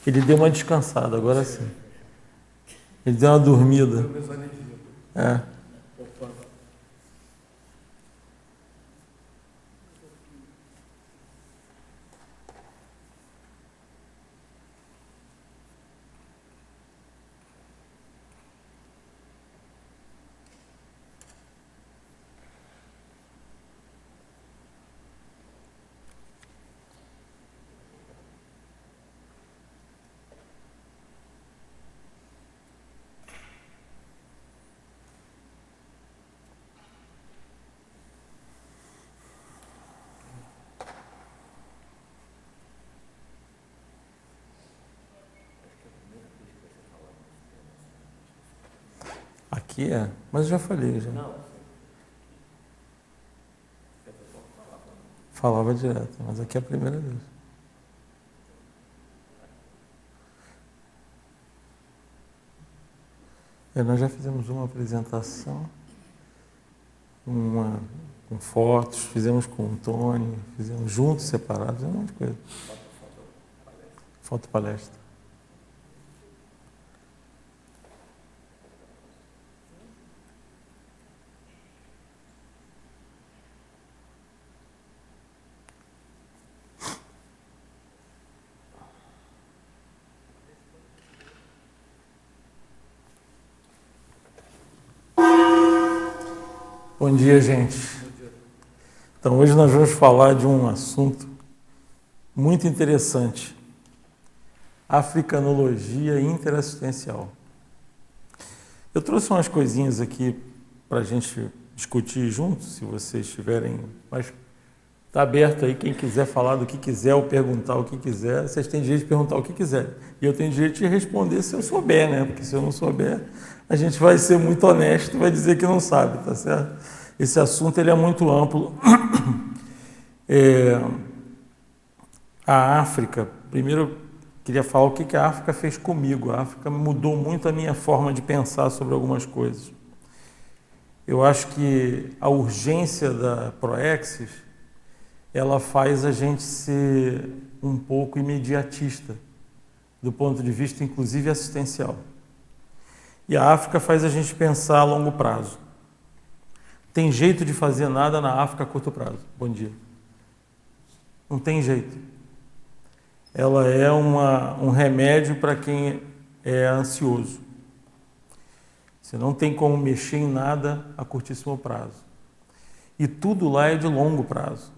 Ele deu uma descansada, agora sim. Ele deu uma dormida. É. Aqui é, mas eu já falei já. Falava direto, mas aqui é a primeira vez. Nós já fizemos uma apresentação, com fotos, fizemos com o Tony, fizemos juntos, separados, um monte de coisa. Foto palestra. Bom dia, gente. Então, hoje nós vamos falar de um assunto muito interessante: africanologia interassistencial. Eu trouxe umas coisinhas aqui para a gente discutir juntos, se vocês tiverem, mas está aberto aí, quem quiser falar do que quiser ou perguntar o que quiser, vocês têm direito de perguntar o que quiser. E eu tenho direito de responder se eu souber, né? Porque se eu não souber, a gente vai ser muito honesto e vai dizer que não sabe, tá certo? Esse assunto ele é muito amplo. A África, primeiro queria falar o que a África fez comigo. A África mudou muito a minha forma de pensar sobre algumas coisas. Eu acho que a urgência da Proexis, ela faz a gente ser um pouco imediatista, do ponto de vista, inclusive, assistencial. E a África faz a gente pensar a longo prazo. Tem jeito de fazer nada na África a curto prazo. Bom dia. Não tem jeito. Ela é um remédio para quem é ansioso. Você não tem como mexer em nada a curtíssimo prazo. E tudo lá é de longo prazo.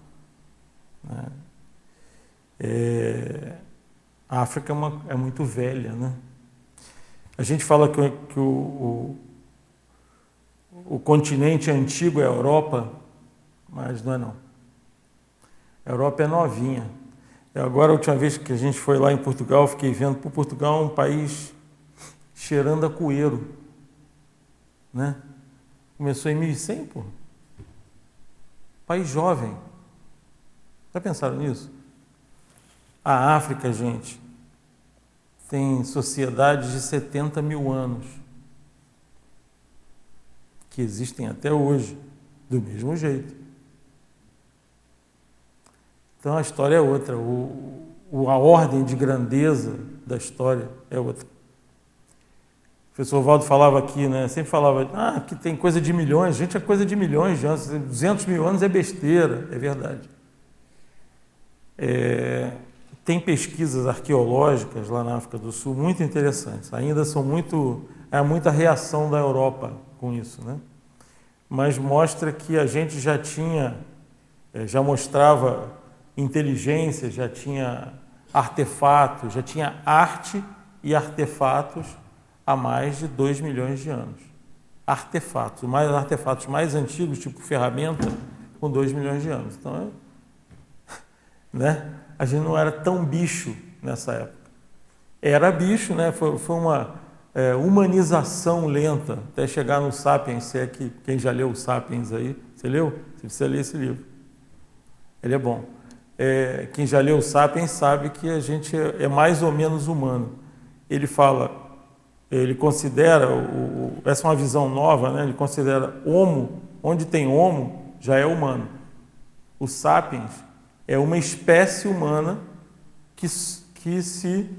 A África é muito velha, né? A gente fala que o continente antigo é a Europa, mas não é não. A Europa é novinha. Agora, a última vez que a gente foi lá em Portugal, fiquei vendo que Portugal é um país cheirando a coeiro, né? Começou em 1100, pô. País jovem. Já pensaram nisso? A África, gente, tem sociedades de 70 mil anos que existem até hoje, do mesmo jeito. Então a história é outra, a ordem de grandeza da história é outra. O professor Valdo falava aqui, né? Sempre falava, que tem coisa de milhões, gente, é coisa de milhões de anos, 200 mil anos é besteira, é verdade. Tem pesquisas arqueológicas lá na África do Sul muito interessantes, ainda são muita reação da Europa com isso, né? Mas mostra que a gente já mostrava inteligência, já tinha artefatos, já tinha arte e artefatos há mais de 2 milhões de anos. Artefatos mais antigos, tipo ferramenta, com 2 milhões de anos. Então, né? A gente não era tão bicho nessa época. Era bicho, né? Foi uma humanização lenta até chegar no Sapiens, se é que quem já leu o Sapiens aí, você leu? Você precisa ler esse livro. Ele é bom. Quem já leu o Sapiens sabe que a gente é mais ou menos humano. Ele considera, essa é uma visão nova, né? Ele considera homo, onde tem homo, já é humano. O Sapiens é uma espécie humana que se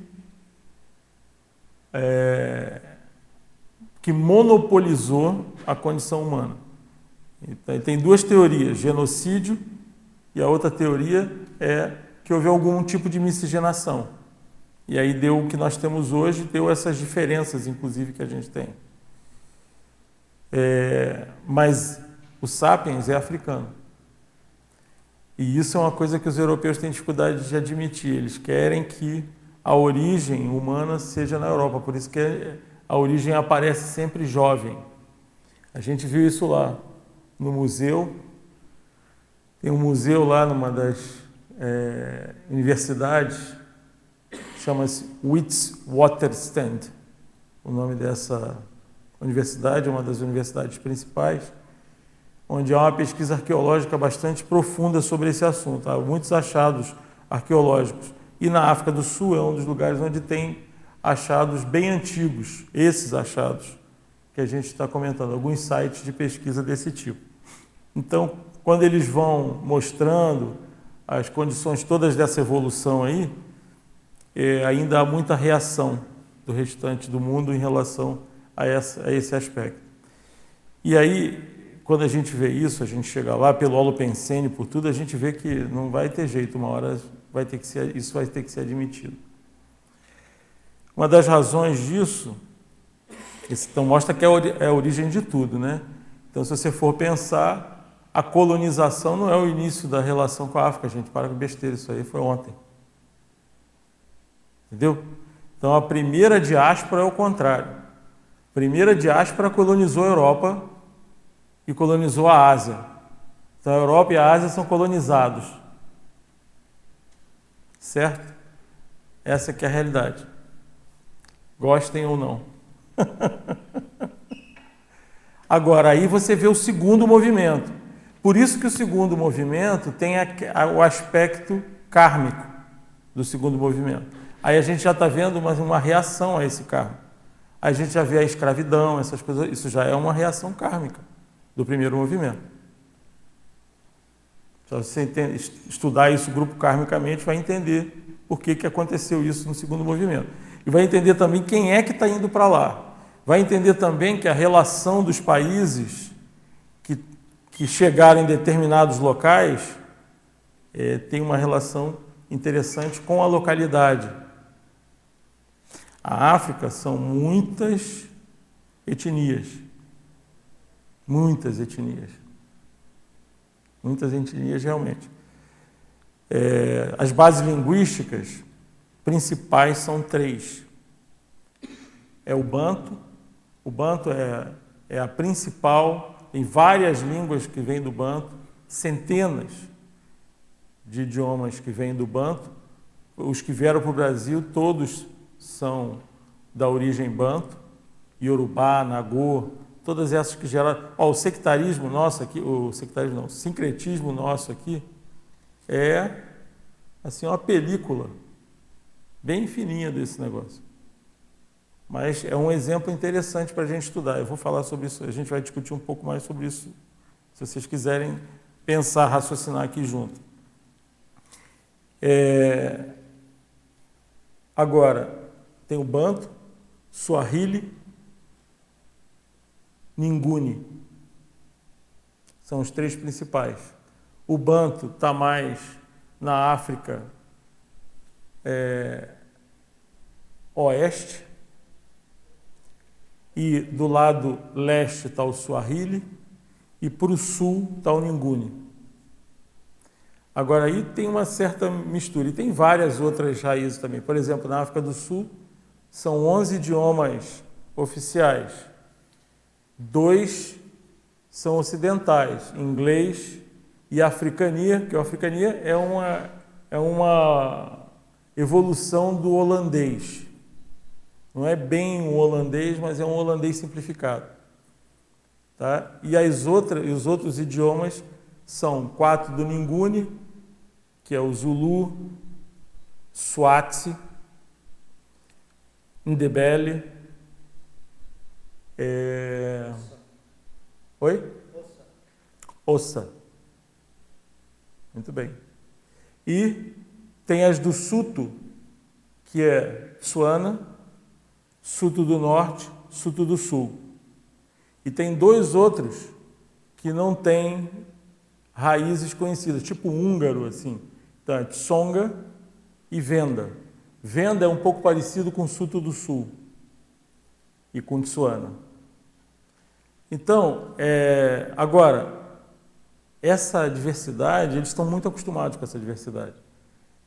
que monopolizou a condição humana. Então, tem duas teorias, genocídio, e a outra teoria é que houve algum tipo de miscigenação. E aí deu o que nós temos hoje, deu essas diferenças, inclusive, que a gente tem. Mas o Sapiens é africano. E isso é uma coisa que os europeus têm dificuldade de admitir. Eles querem que a origem humana seja na Europa, por isso que a origem aparece sempre jovem. A gente viu isso lá no museu. Tem um museu lá numa das universidades, chama-se Witwatersrand. O nome dessa universidade é uma das universidades principais, onde há uma pesquisa arqueológica bastante profunda sobre esse assunto. Há muitos achados arqueológicos. E na África do Sul é um dos lugares onde tem achados bem antigos, esses achados que a gente está comentando, alguns sites de pesquisa desse tipo. Então, quando eles vão mostrando as condições todas dessa evolução aí, ainda há muita reação do restante do mundo em relação a esse aspecto. E aí, quando a gente vê isso, a gente chega lá pelo Holopensene, por tudo, a gente vê que não vai ter jeito, uma hora isso vai ter que ser admitido. Uma das razões disso, então mostra que é a origem de tudo, né? Então, se você for pensar, a colonização não é o início da relação com a África, gente, para com besteira, isso aí foi ontem. Entendeu? Então, a primeira diáspora é o contrário. A primeira diáspora colonizou a Europa e colonizou a Ásia. Então, a Europa e a Ásia são colonizados. Certo? Essa que é a realidade. Gostem ou não. Agora, aí você vê o segundo movimento. Por isso que o segundo movimento tem o aspecto kármico do segundo movimento. Aí a gente já está vendo uma reação a esse karma. Aí a gente já vê a escravidão, essas coisas. Isso já é uma reação kármica do primeiro movimento. Se você estudar isso grupo karmicamente, vai entender por que aconteceu isso no segundo movimento. E vai entender também quem é que está indo para lá. Vai entender também que a relação dos países que chegaram em determinados locais tem uma relação interessante com a localidade. A África são muitas etnias. Muitas etnias. Muitas etnias realmente. As bases linguísticas principais são 3. É o Banto. O Banto é a principal, tem várias línguas que vêm do Banto, centenas de idiomas que vêm do Banto. Os que vieram para o Brasil, todos são da origem Banto, Yorubá, Nagô, todas essas que geram... o sectarismo nosso aqui, o sincretismo nosso aqui é assim, uma película bem fininha desse negócio. Mas é um exemplo interessante para a gente estudar. Eu vou falar sobre isso, a gente vai discutir um pouco mais sobre isso, se vocês quiserem pensar, raciocinar aqui junto. Agora, tem o Banto, Swahili, Nguni. São os 3 principais. O Banto está mais na África oeste, e do lado leste está o Swahili, e para o sul está o Nguni. Agora, aí tem uma certa mistura, e tem várias outras raízes também. Por exemplo, na África do Sul, são 11 idiomas oficiais. 2 são ocidentais, inglês e africania, que a africania é uma evolução do holandês. Não é bem um holandês, mas é um holandês simplificado. Tá? E os outros idiomas são 4 do Nguni, que é o Zulu, Swati, Ndebele, Ossa. Muito bem. E tem as do Suto, que é Tswana, Soto do Norte, Soto do Sul. E tem dois outros que não têm raízes conhecidas, tipo húngaro, assim. Então, é Tsonga e Venda. Venda é um pouco parecido com Soto do Sul e com Tsuana. Então, agora, essa diversidade, eles estão muito acostumados com essa diversidade.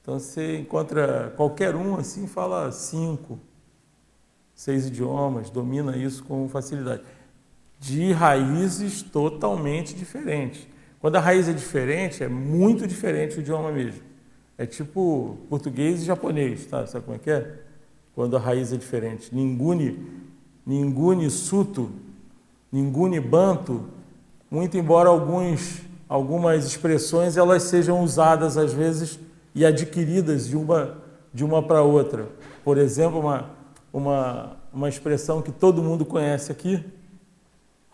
Então, você encontra qualquer um, assim, fala 5, 6 idiomas, domina isso com facilidade. De raízes totalmente diferentes. Quando a raiz é diferente, é muito diferente do idioma mesmo. É tipo português e japonês, tá? Sabe como é que é? Quando a raiz é diferente. Ninguni Suto, Ninguni Banto, muito embora algumas expressões elas sejam usadas às vezes e adquiridas de uma para outra. Por exemplo, uma expressão que todo mundo conhece aqui,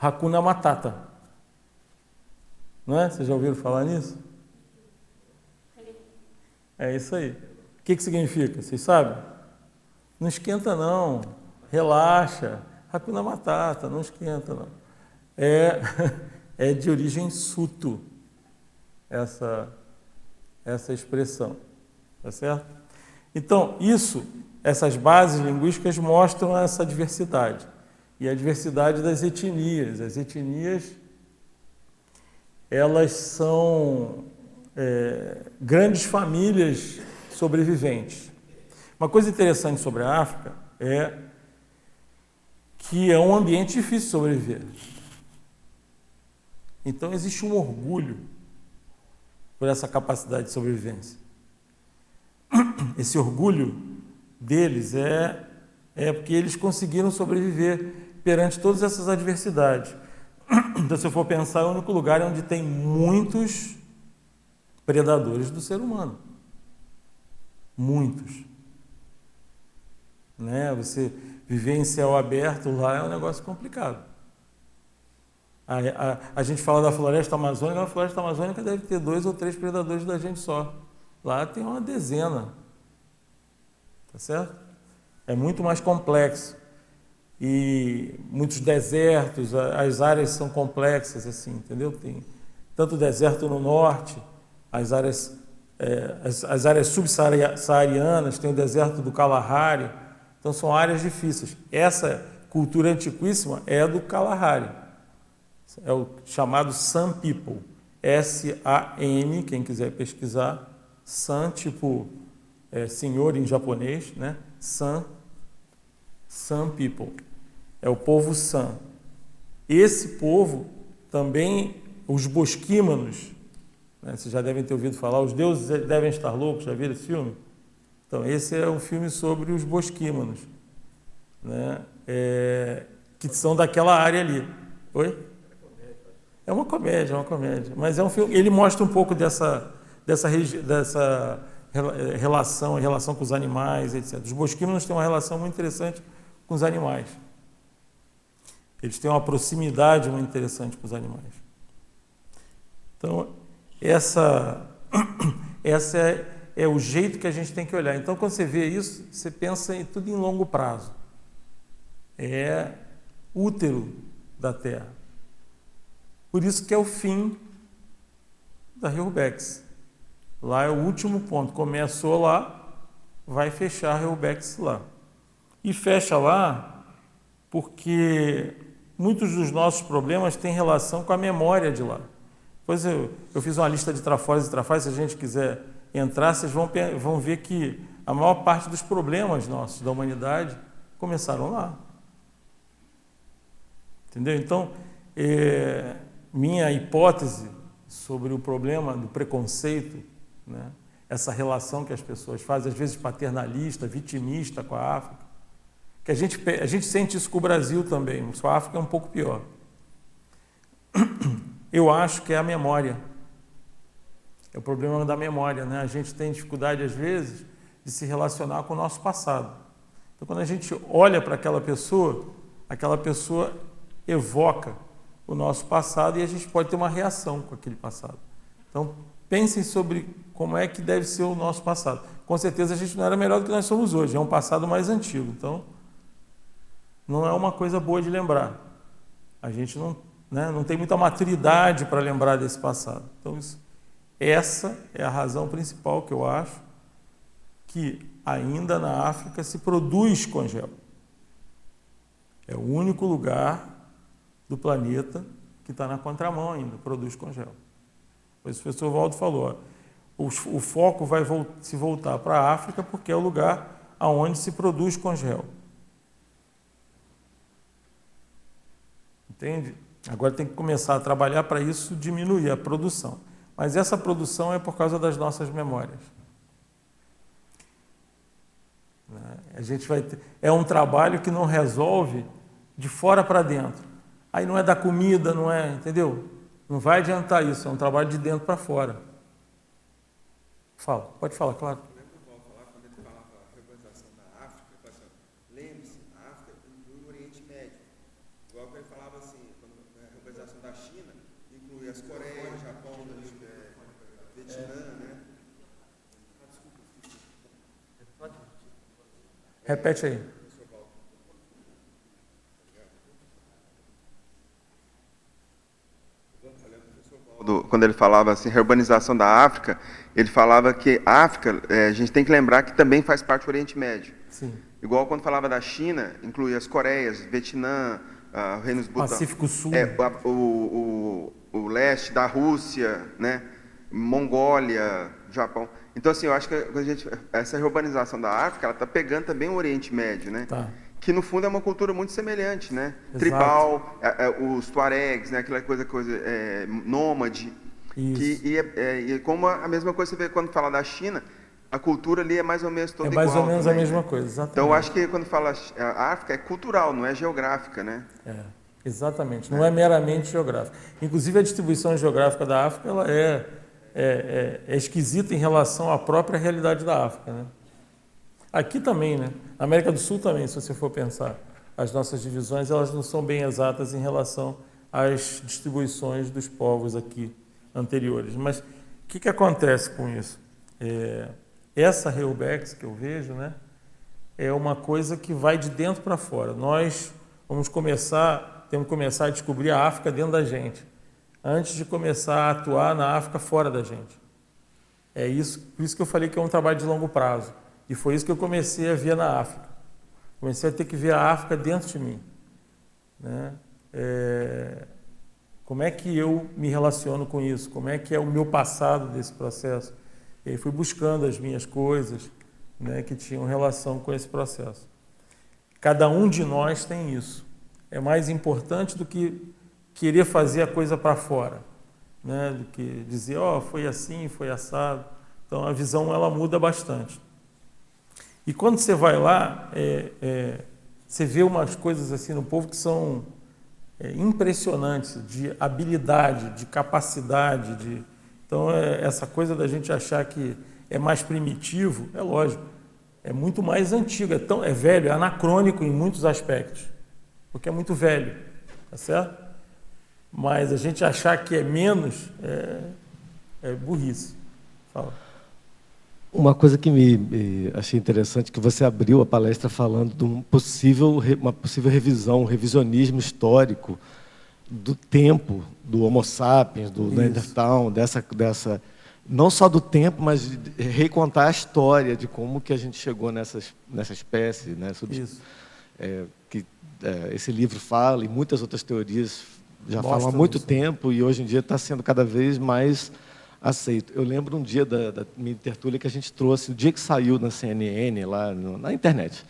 Hakuna Matata. Não é? Vocês já ouviram falar nisso? É isso aí. O que significa? Vocês sabem? Não esquenta não, relaxa. Hakuna Matata, não esquenta não. É de origem Suto, essa expressão. Tá certo? Então, essas bases linguísticas mostram essa diversidade. E a diversidade das etnias. As etnias, elas são grandes famílias sobreviventes. Uma coisa interessante sobre a África é que é um ambiente difícil de sobreviver. Então existe um orgulho por essa capacidade de sobrevivência. Esse orgulho deles é porque eles conseguiram sobreviver perante todas essas adversidades. Então, se eu for pensar, é o único lugar onde tem muitos predadores do ser humano. Muitos. Né? Você viver em céu aberto lá é um negócio complicado. A gente fala da floresta amazônica, a floresta amazônica deve ter 2 ou 3 predadores da gente só. Lá tem uma dezena. Tá certo? É muito mais complexo. E muitos desertos, as áreas são complexas, assim, entendeu? Tem tanto deserto no norte, as áreas subsaarianas, tem o deserto do Kalahari, então são áreas difíceis. Essa cultura antiquíssima é do Kalahari, é o chamado San People, S-A-N, quem quiser pesquisar, San, tipo senhor em japonês, né? San People. É o povo San. Esse povo também, os bosquímanos, né, vocês já devem ter ouvido falar, os deuses devem estar loucos, já viram esse filme? Então, esse é um filme sobre os bosquímanos, né, que são daquela área ali. Oi? É uma comédia. Mas é um filme, ele mostra um pouco dessa relação com os animais, etc. Os bosquímanos têm uma relação muito interessante com os animais. Eles têm uma proximidade muito interessante com os animais. Então, essa é o jeito que a gente tem que olhar. Então, quando você vê isso, você pensa em tudo em longo prazo. É útero da Terra. Por isso que é o fim da Rio Bex. Lá é o último ponto. Começou lá, vai fechar a Rio Bex lá. E fecha lá porque muitos dos nossos problemas têm relação com a memória de lá. Depois eu fiz uma lista de trafores e trafais, se a gente quiser entrar, vocês vão ver que a maior parte dos problemas nossos da humanidade começaram lá. Entendeu? Então, minha hipótese sobre o problema do preconceito, né, essa relação que as pessoas fazem, às vezes paternalista, vitimista com a África, que a gente sente isso com o Brasil também, mas com a África é um pouco pior. Eu acho que é a memória. É o problema da memória, né? A gente tem dificuldade, às vezes, de se relacionar com o nosso passado. Então, quando a gente olha para aquela pessoa evoca o nosso passado e a gente pode ter uma reação com aquele passado. Então, pensem sobre como é que deve ser o nosso passado. Com certeza, a gente não era melhor do que nós somos hoje, é um passado mais antigo. Então, não é uma coisa boa de lembrar. A gente não, né, não tem muita maturidade para lembrar desse passado. Então, essa é a razão principal que eu acho que ainda na África se produz congel. É o único lugar do planeta que está na contramão ainda, produz congel. Pois o professor Valdo falou, ó, o foco vai se voltar para a África porque é o lugar onde se produz congel. Entende? Agora tem que começar a trabalhar para isso diminuir a produção. Mas essa produção é por causa das nossas memórias. A gente vai ter, é um trabalho que não resolve de fora para dentro. Aí não é da comida, não é, entendeu? Não vai adiantar isso, é um trabalho de dentro para fora. Fala, pode falar, claro. Eu lembro do Paulo falar, quando ele falava a reorganização da África, ele falava assim, lembre-se, a África inclui o Oriente Médio. Igual que ele falava assim, quando a reorganização da China inclui as Coreias, Japão, Vietnã, né? Repete aí. Quando ele falava assim, reurbanização da África, ele falava que a África, a gente tem que lembrar que também faz parte do Oriente Médio. Sim. Igual quando falava da China, incluía as Coreias, Vietnã, Reinos Butão. Pacífico Sul. O leste da Rússia, né? Mongólia, Japão. Então, assim, eu acho que essa reurbanização da África, ela está pegando também o Oriente Médio, né? Tá. Que no fundo é uma cultura muito semelhante, né? Exato. Tribal, os tuaregs, né? Aquela coisa nômade. Isso. E como a mesma coisa você vê quando fala da China, a cultura ali é mais ou menos toda igual. É mais ou menos também, a mesma coisa, exatamente. Então eu acho que quando fala a África é cultural, não é geográfica, né? Exatamente, não é meramente geográfica. Inclusive a distribuição geográfica da África ela é esquisita em relação à própria realidade da África, né? Aqui também, né? Na América do Sul também, se você for pensar, as nossas divisões elas não são bem exatas em relação às distribuições dos povos aqui anteriores. Mas o que acontece com isso? Essa Reubex que eu vejo, né, é uma coisa que vai de dentro para fora. Nós temos que começar a descobrir a África dentro da gente, antes de começar a atuar na África fora da gente. É isso, por isso que eu falei que é um trabalho de longo prazo. E foi isso que eu comecei a ver na África. Comecei a ter que ver a África dentro de mim, né? Como é que eu me relaciono com isso? Como é que é o meu passado desse processo? E aí fui buscando as minhas coisas, né, que tinham relação com esse processo. Cada um de nós tem isso. É mais importante do que querer fazer a coisa para fora, né, do que dizer, foi assim, foi assado. Então a visão ela muda bastante. E quando você vai lá, você vê umas coisas assim no povo que são impressionantes, de habilidade, de capacidade. Então, essa coisa da gente achar que é mais primitivo, é lógico, é muito mais antigo, é velho, é anacrônico em muitos aspectos, porque é muito velho, tá certo? Mas a gente achar que é menos é burrice. Fala. Uma coisa que me achei interessante, que você abriu a palestra falando de uma possível revisão, um revisionismo histórico do tempo do Homo sapiens, do Neandertal, dessa não só do tempo, mas de recontar a história de como que a gente chegou nessa espécie, né? Esse livro fala, e muitas outras teorias já falam há muito tempo, e hoje em dia está sendo cada vez mais aceito. Eu lembro um dia da minha tertúlia que a gente trouxe, o dia que saiu na CNN, lá na internet,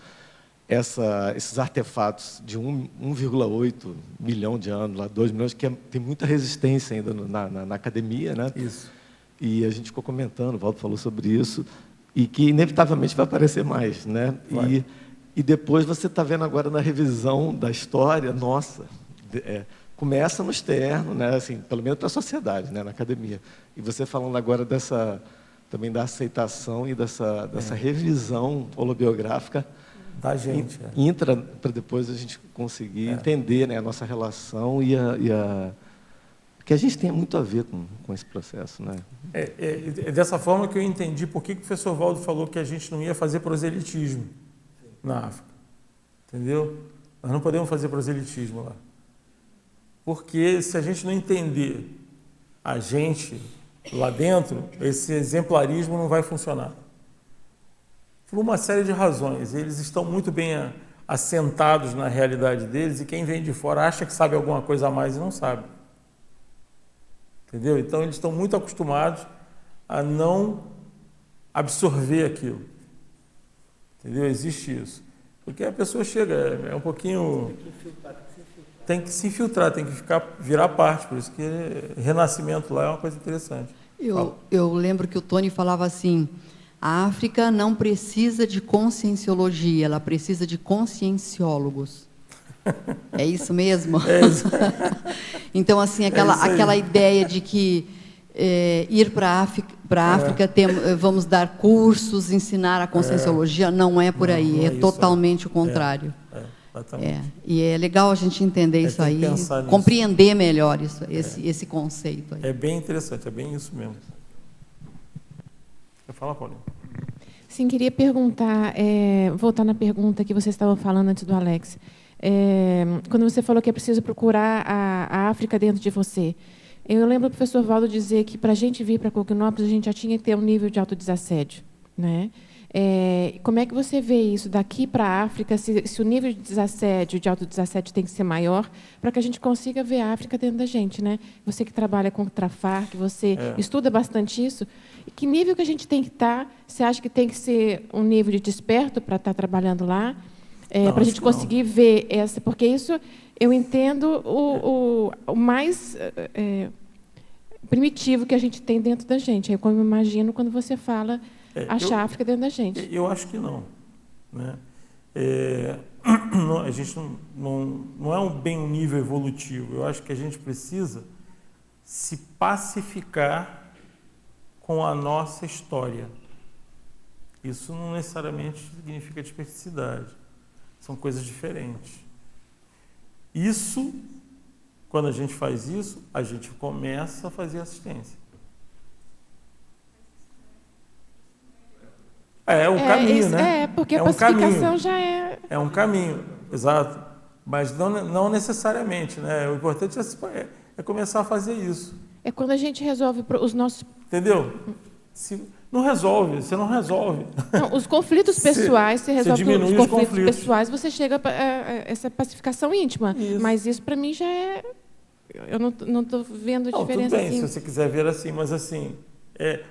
esses artefatos de 1,8 milhão de anos, lá 2 milhões, que tem muita resistência ainda na academia, né? Isso. E a gente ficou comentando, o Valdo falou sobre isso, e que inevitavelmente vai aparecer mais, né? E depois você está vendo agora na revisão da história, nossa, começa no externo, né? Assim, pelo menos para a sociedade, né? Na academia. E você falando agora também da aceitação e dessa revisão holobiográfica da gente. Entra para depois a gente conseguir entender, né, a nossa relação que a gente tem muito a ver com esse processo, né? É dessa forma que eu entendi por que o professor Valdo falou que a gente não ia fazer proselitismo na África. Entendeu? Nós não podemos fazer proselitismo lá. Porque se a gente não entender a gente lá dentro, esse exemplarismo não vai funcionar. Por uma série de razões. Eles estão muito bem assentados na realidade deles e quem vem de fora acha que sabe alguma coisa a mais e não sabe. Entendeu? Então, eles estão muito acostumados a não absorver aquilo. Entendeu? Existe isso. Porque a pessoa chega, é um pouquinho... Tem que se infiltrar, tem que virar parte. Por isso que renascimento lá é uma coisa interessante. Eu lembro que o Tony falava assim, a África não precisa de conscienciologia, ela precisa de conscienciólogos. É isso mesmo? É isso. Então, assim, aquela ideia de que ir para a África, vamos dar cursos, ensinar a conscienciologia, não é por aí, não é totalmente o contrário. E é legal a gente entender isso aí, compreender melhor esse conceito aí. É bem interessante, é bem isso mesmo. Quer falar, Paulinho? Sim, queria perguntar, voltar na pergunta que vocês estavam falando antes do Alex. Quando você falou que é preciso procurar a África dentro de você, eu lembro do professor Valdo dizer que para a gente vir para Coquinópolis, a gente já tinha que ter um nível de autodesassédio, né? Como é que você vê isso daqui para a África, se o nível de desassédio, de autodesassédio tem que ser maior, para que a gente consiga ver a África dentro da gente, né? Você que trabalha contra a Farc, você estuda bastante isso, que nível que a gente tem que estar? Você acha que tem que ser um nível de desperto para estar trabalhando lá? Para a gente conseguir ver essa... Porque isso, eu entendo o mais primitivo que a gente tem dentro da gente. É como eu imagino quando você fala achar a África dentro da gente. Eu acho que não. Né? A gente não é bem um nível evolutivo. Eu acho que a gente precisa se pacificar com a nossa história. Isso não necessariamente significa desperticidade. São coisas diferentes. Isso, quando a gente faz isso, a gente começa a fazer assistência. É um caminho, né? Porque a pacificação já é... É um caminho, exato. Mas não necessariamente, né? O importante é começar a fazer isso. É quando a gente resolve os nossos... Entendeu? Não resolve, você não resolve. Não, os conflitos pessoais, você resolve os conflitos pessoais, você chega a essa pacificação íntima. Isso. Mas isso, para mim, já é... Eu não estou vendo diferença. Tudo bem, assim. Se você quiser ver assim, mas assim,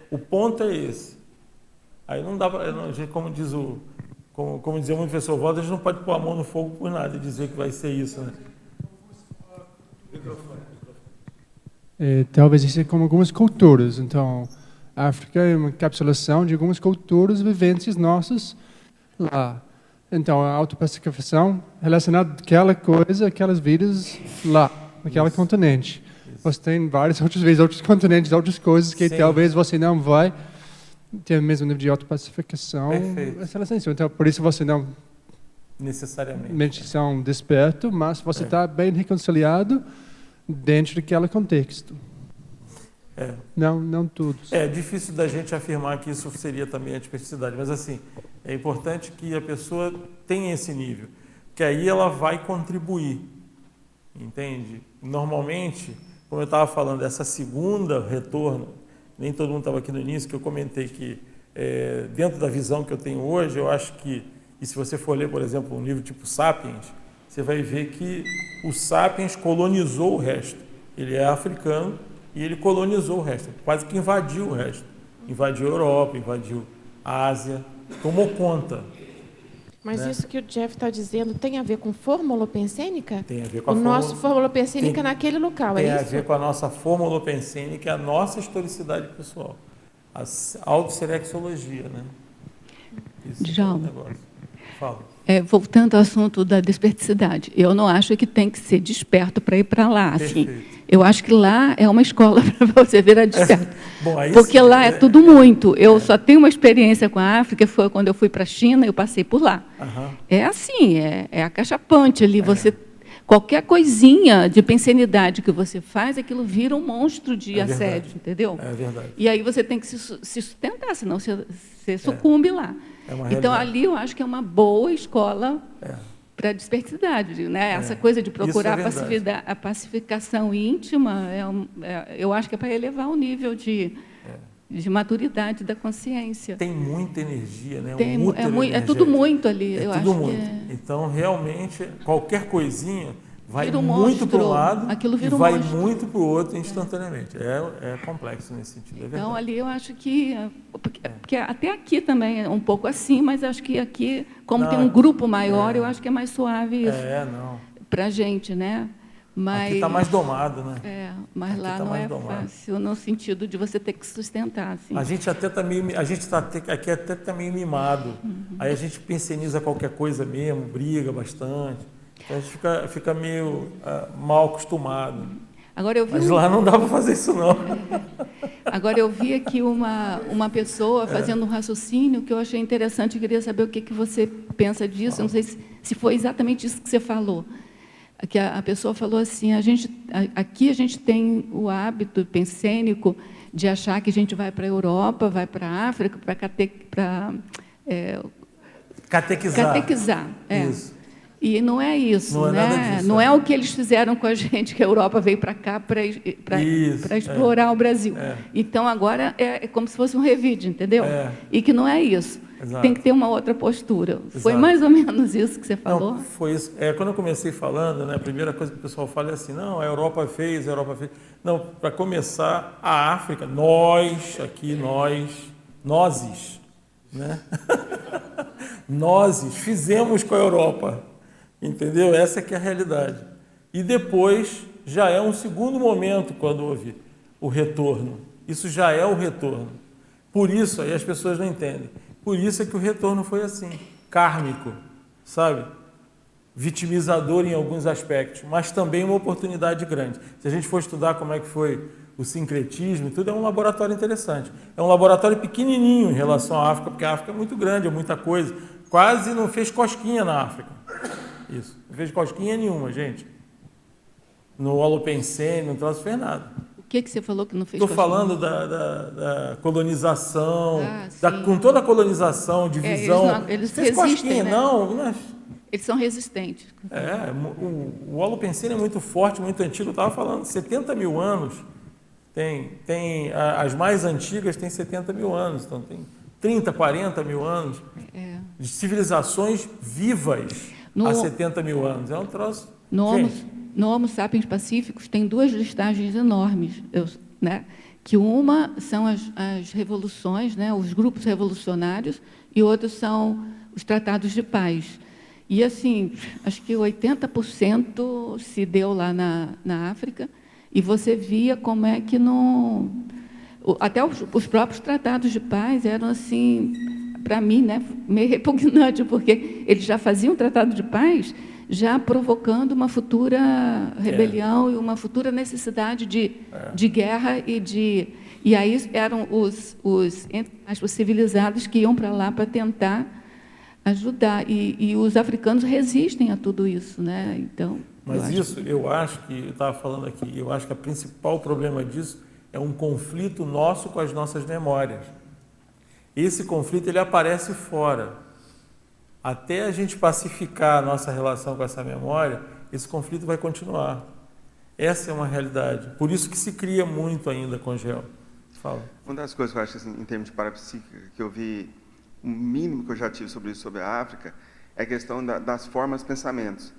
o ponto é esse. Aí não dá para... Como dizia o professor Valdo, a gente não pode pôr a mão no fogo por nada e dizer que vai ser isso, né? Talvez isso é como algumas culturas. Então, a África é uma encapsulação de algumas culturas viventes nossas lá. Então, a autopacificação relacionada àquela coisa, aquelas vidas lá, naquele continente. Você tem várias outras vezes, outros continentes, outras coisas que talvez você não vai ter o mesmo nível de autopacificação. Perfeito. Então, por isso você não necessariamente são desperto, mas você está bem reconciliado dentro daquele contexto. Não todos. É difícil da gente afirmar que isso seria também a desperticidade, mas assim, é importante que a pessoa tenha esse nível, que aí ela vai contribuir, entende? Normalmente, como eu estava falando, essa segunda retorno, nem todo mundo estava aqui no início, que eu comentei que dentro da visão que eu tenho hoje, eu acho que, e se você for ler, por exemplo, um livro tipo Sapiens, você vai ver que o Sapiens colonizou o resto. Ele é africano e ele colonizou o resto, quase que invadiu o resto. Invadiu a Europa, invadiu a Ásia, tomou conta. Mas isso que o Jeff está dizendo tem a ver com fórmula holopensênica? Tem a ver com o nosso fórmula holopensênica naquele local, é isso? Tem a ver com a nossa fórmula holopensênica, a nossa historicidade pessoal. A autoserexologia, né? Isso Djalma, é um negócio. Fala. Voltando ao assunto da desperticidade, eu não acho que tem que ser desperto para ir para lá. Assim. Eu acho que lá é uma escola para você virar desperto. Bom, porque lá é tudo muito. Eu só tenho uma experiência com a África, foi quando eu fui para a China, eu passei por lá. É assim, é acachapante ali. Você, qualquer coisinha de pensenidade que você faz, aquilo vira um monstro de assédio, entendeu? É verdade. E aí você tem que se sustentar, senão você sucumbe lá. Então, ali eu acho que é uma boa escola para a dispersidade, né? Essa coisa de procurar a pacificação íntima, eu acho que é para elevar o nível de maturidade da consciência. Tem muita energia, né? É tudo muito ali. É eu tudo acho muito. Que Então, realmente, qualquer coisinha vai vira um muito para um lado e vai monstro. muito para o outro instantaneamente. É complexo nesse sentido. Então, ali eu acho que... Porque até aqui também é um pouco assim, mas acho que aqui, como tem um grupo maior, eu acho que é mais suave isso para a gente, né? Mas, aqui está mais domado, né? Mas aqui lá não é fácil, no sentido de você ter que sustentar. Assim. A gente até está meio... aqui até está meio mimado. Aí a gente pensioniza qualquer coisa mesmo, briga bastante. Então a gente fica meio mal acostumado. Agora, mas lá não dá para fazer isso, não. Agora, eu vi aqui uma pessoa fazendo um raciocínio que eu achei interessante. Eu queria saber o que você pensa disso. Eu não sei se foi exatamente isso que você falou. Que a pessoa falou assim, aqui a gente tem o hábito pensênico de achar que a gente vai para a Europa, vai para a África, para catequizar. Isso. E não é isso, não né? É nada disso, não é o que eles fizeram com a gente, que a Europa veio para cá para explorar o Brasil. Então, agora é como se fosse um revide, entendeu? E que não é isso. Exato. Tem que ter uma outra postura. Exato. Foi mais ou menos isso que você falou? Não, foi isso. Quando eu comecei falando, né, a primeira coisa que o pessoal fala é assim, não, a Europa fez. Não, para começar, a África, nós, né? Nós fizemos com a Europa. Entendeu? Essa que é a realidade. E depois já é um segundo momento quando houve o retorno. Isso já é o retorno. Por isso, aí as pessoas não entendem. Por isso é que o retorno foi assim, kármico, sabe? Vitimizador em alguns aspectos, mas também uma oportunidade grande. Se a gente for estudar como é que foi o sincretismo e tudo, é um laboratório interessante. É um laboratório pequenininho em relação à África, porque a África é muito grande, é muita coisa. Quase não fez cosquinha na África. Isso. Não fez cosquinha nenhuma, gente. No Holopensene, não fez nada. O que você falou que não fez cosquinha? Estou falando da colonização, com toda a colonização, divisão. Eles resistem, né? Não. Eles são resistentes. O Holopensene é muito forte, muito antigo. Eu estava falando, 70 mil anos. As mais antigas têm 70 mil anos, então tem 30, 40 mil anos. De civilizações vivas. Há 70 mil anos. É um troço. No Homo sapiens pacíficos tem duas listagens enormes, né? Que uma são as revoluções, né? Os grupos revolucionários, e outros são os tratados de paz. E, assim, acho que 80% se deu lá na África, e você via como é que não... Até os próprios tratados de paz eram, assim... para mim, né, meio repugnante, porque eles já faziam um tratado de paz, já provocando uma futura rebelião e uma futura necessidade de guerra e aí eram os civilizados que iam para lá para tentar ajudar e os africanos resistem a tudo isso, né? Então. Mas eu acho que eu estava falando aqui, eu acho que o principal problema disso é um conflito nosso com as nossas memórias. Esse conflito ele aparece fora. Até a gente pacificar a nossa relação com essa memória, esse conflito vai continuar. Essa é uma realidade. Por isso que se cria muito ainda com gel. Fala. Uma das coisas que eu acho, assim, em termos de parapsíquica, que eu vi, o mínimo que eu já tive sobre isso, sobre a África, é a questão das formas pensamentos.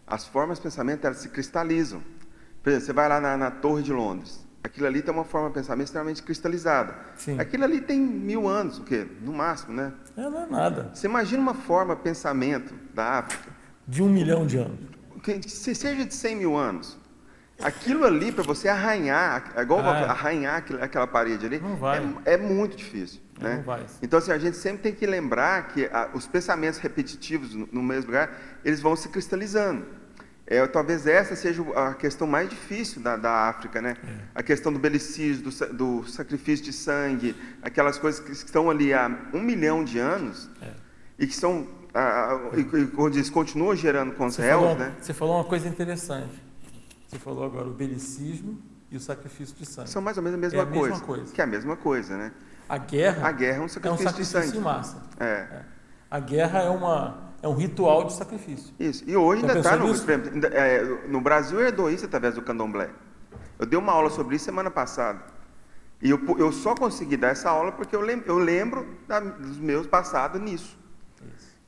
As formas pensamento, elas se cristalizam. Por exemplo, você vai lá na Torre de Londres. Aquilo ali tem uma forma de pensamento extremamente cristalizada. Sim. Aquilo ali tem 1000 anos, o quê? No máximo, né? Não é nada. Você imagina uma forma de pensamento da África... De 1 milhão de anos. Que seja de 100 mil anos. Aquilo ali, para você arranhar, igual arranhar aquela parede ali, não vai. É muito difícil. Né? Não vai. Então, assim, a gente sempre tem que lembrar que os pensamentos repetitivos no mesmo lugar, eles vão se cristalizando. Talvez essa seja a questão mais difícil da África, né? A questão do belicídio, do sacrifício de sangue, aquelas coisas que estão ali há 1 milhão de anos e que são, como diz, continuam gerando com os réus, né? Você falou uma coisa interessante. Você falou agora o belicismo e o sacrifício de sangue. São mais ou menos a mesma coisa. Que é a mesma coisa, né? A guerra é um sacrifício de sangue. Em massa. A guerra É um ritual de sacrifício. Isso. E hoje ainda está no Brasil herdou isso através do candomblé. Eu dei uma aula sobre isso semana passada. E eu só consegui dar essa aula porque eu lembro dos meus passados nisso.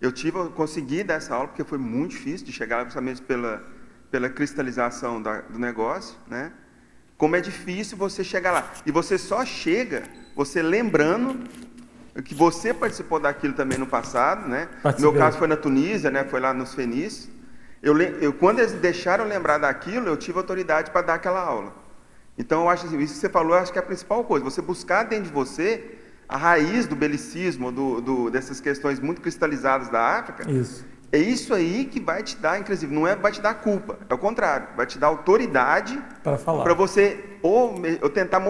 Eu consegui dar essa aula porque foi muito difícil de chegar lá, justamente pela cristalização do negócio, né? Como é difícil você chegar lá. E você só chega, você lembrando que você participou daquilo também no passado, né? No meu caso foi na Tunísia, né? Foi lá nos Fenícios. Quando eles deixaram lembrar daquilo, eu tive autoridade para dar aquela aula. Então, eu acho assim, isso que você falou, eu acho que é a principal coisa. Você buscar dentro de você a raiz do belicismo, dessas questões muito cristalizadas da África. Isso. É isso aí que vai te dar, inclusive, não vai te dar culpa, é o contrário, vai te dar autoridade para você ou tentar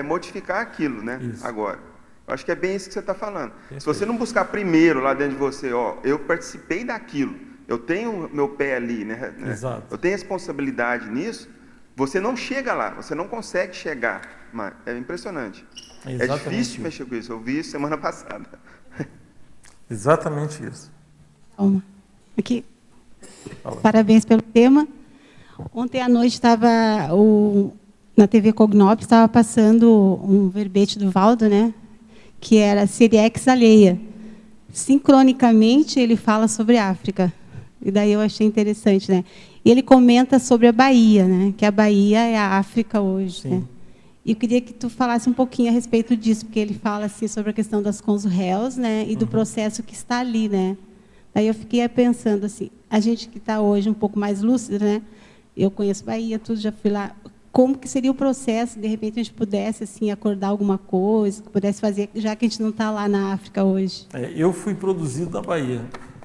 modificar aquilo, né? Isso. Agora, eu acho que é bem isso que você está falando. Perfeito. Se você não buscar primeiro lá dentro de você, eu participei daquilo, eu tenho meu pé ali, né? Exato. Eu tenho responsabilidade nisso, você não chega lá, você não consegue chegar, mas é impressionante. É difícil mexer com isso, eu vi isso semana passada. Exatamente isso. Aqui. Parabéns pelo tema. Ontem à noite estava na TV Cognop, estava passando um verbete do Valdo, né? Que era Seriex alheia. Sincronicamente ele fala sobre a África. E daí eu achei interessante, né? E ele comenta sobre a Bahia, né? Que a Bahia é a África hoje. Sim. Né? E eu queria que tu falasse um pouquinho a respeito disso, porque ele fala assim sobre a questão das consurréus, né? E do processo que está ali, né? Aí eu fiquei pensando assim, a gente que está hoje um pouco mais lúcido, né? Eu conheço Bahia, tudo, já fui lá. Como que seria o processo, de repente a gente pudesse assim acordar alguma coisa, que pudesse fazer, já que a gente não está lá na África hoje? Eu fui produzido na Bahia.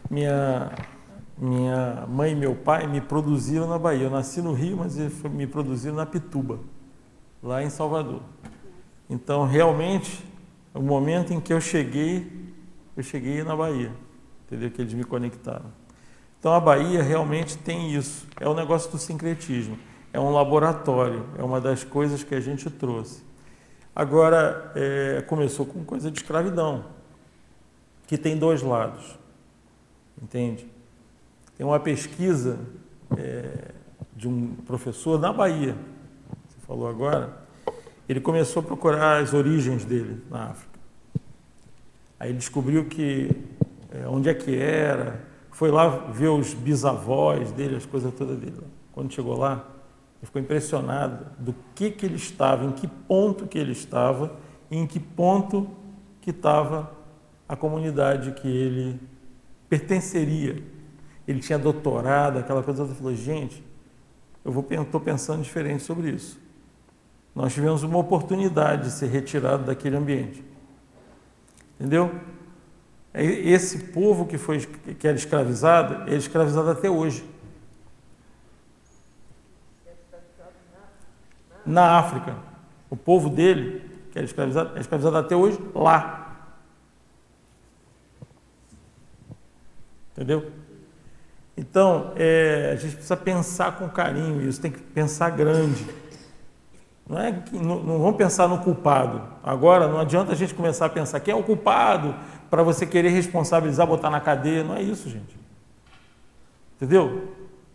Minha mãe e meu pai me produziram na Bahia. Eu nasci no Rio, mas me produziram na Pituba, lá em Salvador. Então, realmente, o momento em que eu cheguei na Bahia. Entendeu? Que eles me conectaram. Então, a Bahia realmente tem isso. É um negócio do sincretismo. É um laboratório. É uma das coisas que a gente trouxe. Agora, começou com coisa de escravidão, que tem dois lados. Entende? Tem uma pesquisa de um professor na Bahia, você falou agora, ele começou a procurar as origens dele na África. Aí ele descobriu que onde é que era, foi lá ver os bisavós dele, as coisas todas dele. Quando chegou lá, ele ficou impressionado do que ele estava, em que ponto que ele estava e em que ponto que estava a comunidade que ele pertenceria. Ele tinha doutorado, aquela coisa toda. Ele falou, gente, estou pensando diferente sobre isso. Nós tivemos uma oportunidade de ser retirado daquele ambiente. Entendeu? Esse povo que era escravizado, é escravizado até hoje. Na África, o povo dele, que era escravizado, é escravizado até hoje lá. Entendeu? Então, a gente precisa pensar com carinho isso, tem que pensar grande. Não vamos pensar no culpado. Agora, não adianta a gente começar a pensar quem é o culpado para você querer responsabilizar, botar na cadeia. Não é isso, gente. Entendeu?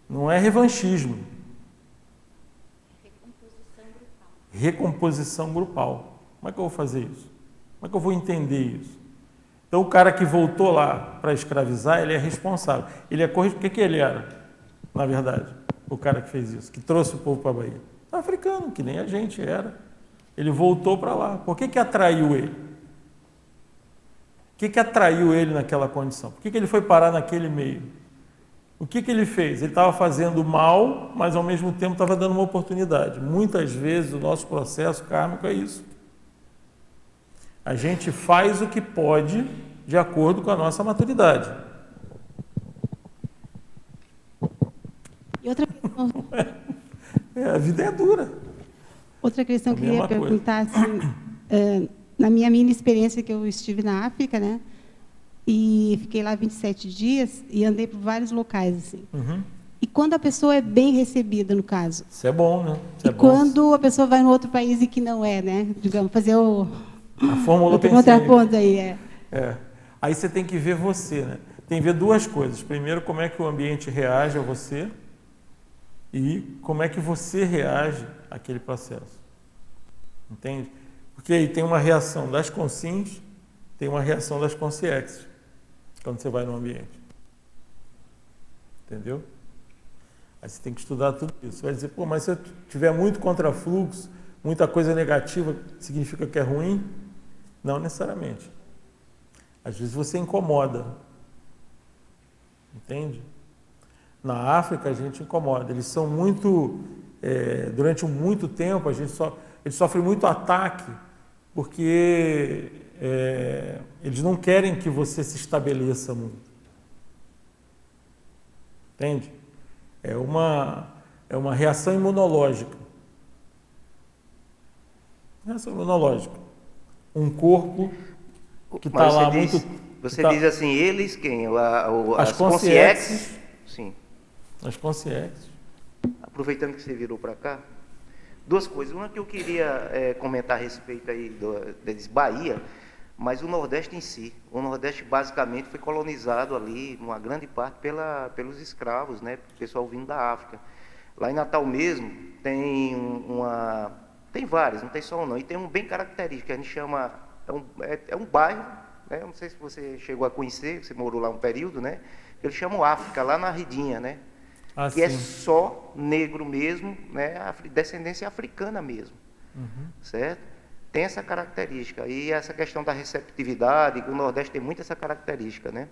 Não é revanchismo. Recomposição grupal. Como é que eu vou fazer isso? Como é que eu vou entender isso? Então, o cara que voltou lá para escravizar, ele é responsável. Ele é corresponsável. O que ele era, na verdade? O cara que fez isso, que trouxe o povo para a Bahia. Africano, que nem a gente era. Ele voltou para lá. Por que atraiu ele? O que atraiu ele naquela condição? Por que ele foi parar naquele meio? O que ele fez? Ele estava fazendo mal, mas ao mesmo tempo estava dando uma oportunidade. Muitas vezes o nosso processo kármico é isso. A gente faz o que pode de acordo com a nossa maturidade. E outra questão... A vida é dura. Outra questão que eu queria perguntar, assim, na minha mini experiência que eu estive na África, né? E fiquei lá 27 dias e andei por vários locais, assim. Uhum. E quando a pessoa é bem recebida, no caso. Isso é bom, né? Isso quando a pessoa vai em outro país e que não é, né? Digamos, fazer a fórmula contraponto aí, Aí você tem que ver você, né? tem que ver duas coisas. Primeiro, como é que o ambiente reage a você e como é que você reage àquele processo. Entende? Porque aí tem uma reação das consins, tem uma reação das consciências, quando você vai no ambiente. Entendeu? Aí você tem que estudar tudo isso. Você vai dizer, pô, mas se eu tiver muito contrafluxo, muita coisa negativa, significa que é ruim? Não necessariamente. Às vezes você incomoda. Entende? Na África a gente incomoda. Eles são muito... durante muito tempo eles sofrem muito ataque porque eles não querem que você se estabeleça muito. Entende? É uma reação imunológica. Reação imunológica. Um corpo que está lá muito... Você diz assim, eles quem? As consciências. Sim. As consciências. Aproveitando que você virou para cá, duas coisas. Uma que eu queria comentar a respeito aí deles Bahia, mas o Nordeste em si. O Nordeste basicamente foi colonizado ali, uma grande parte, pelos escravos, né? O pessoal vindo da África. Lá em Natal mesmo tem tem vários, não tem só um não. E tem um bem característico, que a gente chama... É um bairro, né? Não sei se você chegou a conhecer, você morou lá um período, né? Eles chamam África, lá na Ridinha, né? Que é só negro mesmo, né? Descendência africana mesmo, certo? Tem essa característica. E essa questão da receptividade, o Nordeste tem muito essa característica, né?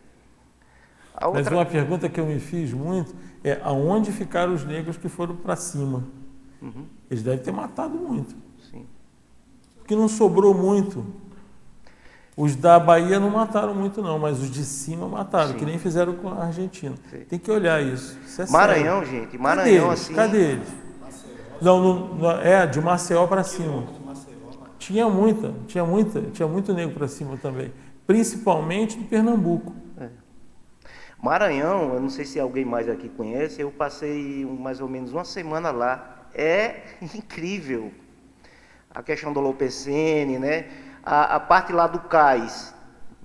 Mas uma pergunta que eu me fiz muito é aonde ficaram os negros que foram para cima? Eles devem ter matado muito. Sim. Porque não sobrou muito. Os da Bahia não mataram muito não, mas os de cima mataram, sim, que nem fizeram com a Argentina. Sim. Tem que olhar isso. Isso Maranhão, sério. Gente, Maranhão assim... Cadê eles? Não, de Maceió para cima. Tinha muito negro para cima também. Principalmente de Pernambuco. Maranhão, eu não sei se alguém mais aqui conhece, eu passei mais ou menos uma semana lá. É incrível. A questão do Lopecene, né? A parte lá do cais,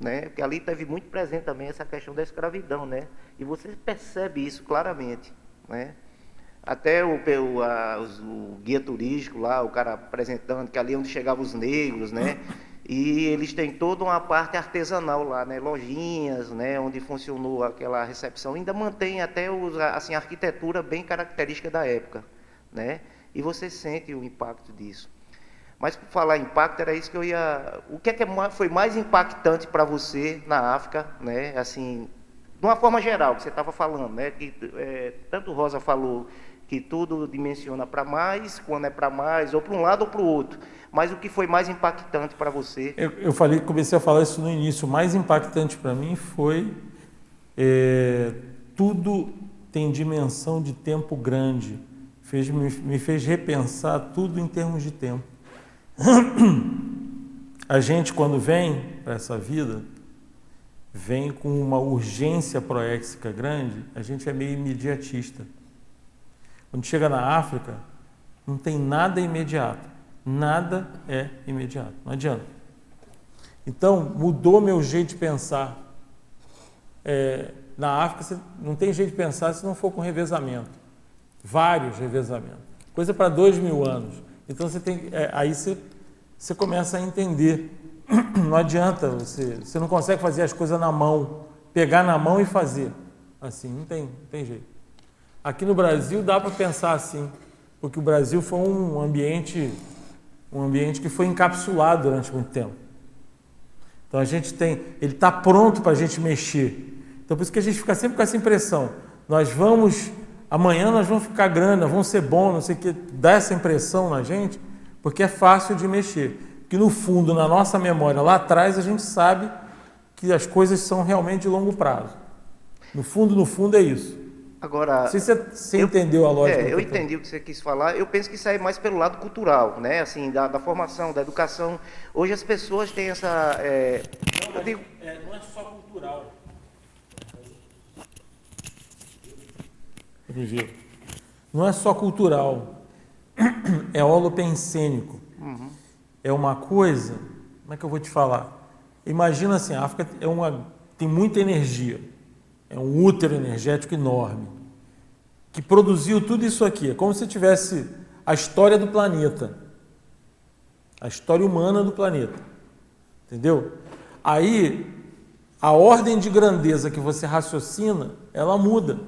né? Porque ali teve muito presente também essa questão da escravidão, né? E você percebe isso claramente, né? Até o guia turístico lá, o cara apresentando que ali é onde chegavam os negros, né? E eles têm toda uma parte artesanal lá, né? Lojinhas, né? Onde funcionou aquela recepção. Ainda mantém até assim, a arquitetura bem característica da época, né? E você sente o impacto disso. Mas, por falar em impacto, era isso que eu ia... O que foi mais impactante para você na África, né? Assim, de uma forma geral, que você estava falando, né? Que, tanto Rosa falou que tudo dimensiona para mais, quando é para mais, ou para um lado ou para o outro. Mas o que foi mais impactante para você? Comecei a falar isso no início. O mais impactante para mim foi... tudo tem dimensão de tempo grande. Me fez repensar tudo em termos de tempo. A gente, quando vem para essa vida, vem com uma urgência proéxica grande, a gente é meio imediatista. Quando chega na África, não tem nada imediato. Nada é imediato, não adianta. Então, mudou meu jeito de pensar. Na África, você não tem jeito de pensar se não for com revezamento. Vários revezamentos. Coisa para 2000 anos. Então, aí você começa a entender. Não adianta, você não consegue fazer as coisas na mão, pegar na mão e fazer. Assim, não tem jeito. Aqui no Brasil dá para pensar assim, porque o Brasil foi um ambiente que foi encapsulado durante muito tempo. Então ele está pronto para a gente mexer. Então por isso que a gente fica sempre com essa impressão. Amanhã nós vamos ficar grande, nós vamos ser bons, não sei o que, dá essa impressão na gente, porque é fácil de mexer. Porque no fundo, na nossa memória, lá atrás, a gente sabe que as coisas são realmente de longo prazo. No fundo é isso. Agora, não sei se você entendeu a lógica. Eu entendi o que você quis falar. Eu penso que isso é mais pelo lado cultural, né? Assim, da formação, da educação. Hoje as pessoas têm essa... Não é só cultural. Não é só cultural. É holopensênico. É uma coisa... Como é que eu vou te falar? Imagina assim, a África tem muita energia. é um útero energético enorme, que produziu tudo isso aqui. É como se tivesse a história do planeta, a história humana do planeta. Entendeu? Aí, a ordem de grandeza que você raciocina, ela muda.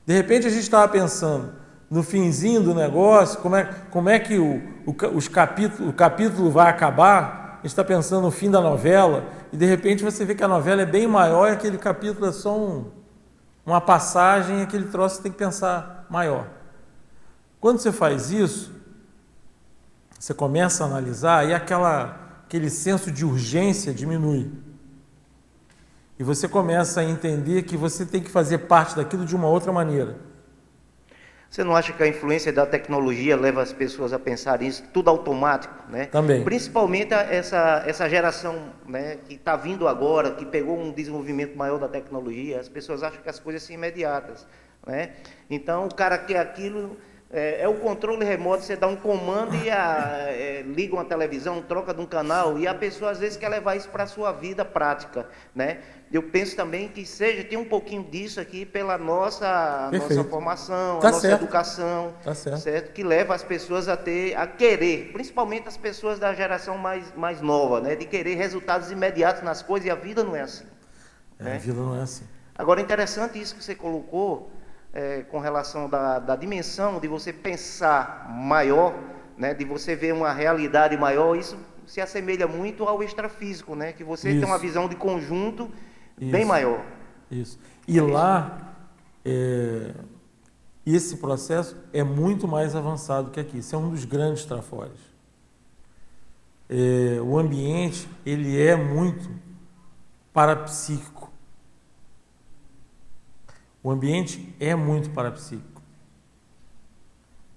De repente, a gente estava pensando no finzinho do negócio, como é que o capítulo vai acabar. A gente está pensando no fim da novela, e de repente você vê que a novela é bem maior e aquele capítulo é só uma passagem, e aquele troço você tem que pensar maior. Quando você faz isso, você começa a analisar e aquele senso de urgência diminui. E você começa a entender que você tem que fazer parte daquilo de uma outra maneira. Você não acha que a influência da tecnologia leva as pessoas a pensar nisso, tudo automático, né? Também. Principalmente essa geração, né, que está vindo agora, que pegou um desenvolvimento maior da tecnologia, as pessoas acham que as coisas são imediatas, né? Então, o cara quer aquilo, é o controle remoto, você dá um comando e liga uma televisão, troca de um canal, e a pessoa às vezes quer levar isso para a sua vida prática, né? Eu penso também que tem um pouquinho disso aqui pela nossa formação, a nossa educação, certo? Que leva as pessoas a querer, principalmente as pessoas da geração mais nova, né? De querer resultados imediatos nas coisas, e a vida não é assim. Né? A vida não é assim. Agora, interessante isso que você colocou, com relação da dimensão, de você pensar maior, né? De você ver uma realidade maior, isso se assemelha muito ao extrafísico, né? Que você tem uma visão de conjunto bem maior. Isso. E lá, esse processo é muito mais avançado que aqui. Isso é um dos grandes trafores. O ambiente, ele é muito parapsíquico. O ambiente é muito parapsíquico.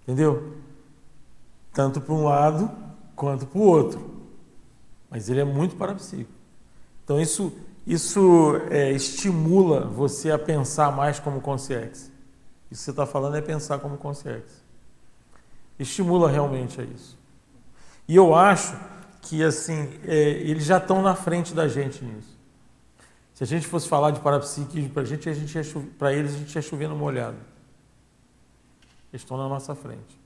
Entendeu? Tanto para um lado quanto para o outro. Mas ele é muito parapsíquico. Então, isso estimula você a pensar mais como consciência. Isso que você está falando é pensar como consciência. Estimula realmente a isso. E eu acho que assim, eles já estão na frente da gente nisso. Se a gente fosse falar de parapsiquismo para eles, a gente ia chover no molhado. Eles estão na nossa frente.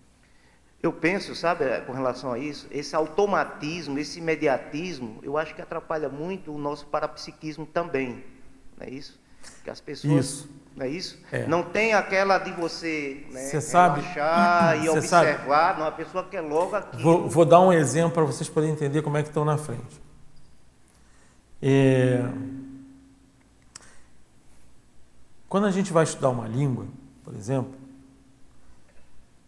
Eu penso, sabe, com relação a isso, esse automatismo, esse imediatismo, eu acho que atrapalha muito o nosso parapsiquismo também, não é isso? Que as pessoas, não é isso? Não tem aquela de você, né, relaxar e observar, não, a pessoa quer logo aquilo. Vou dar um exemplo para vocês poderem entender como é que estão na frente. Quando a gente vai estudar uma língua, por exemplo,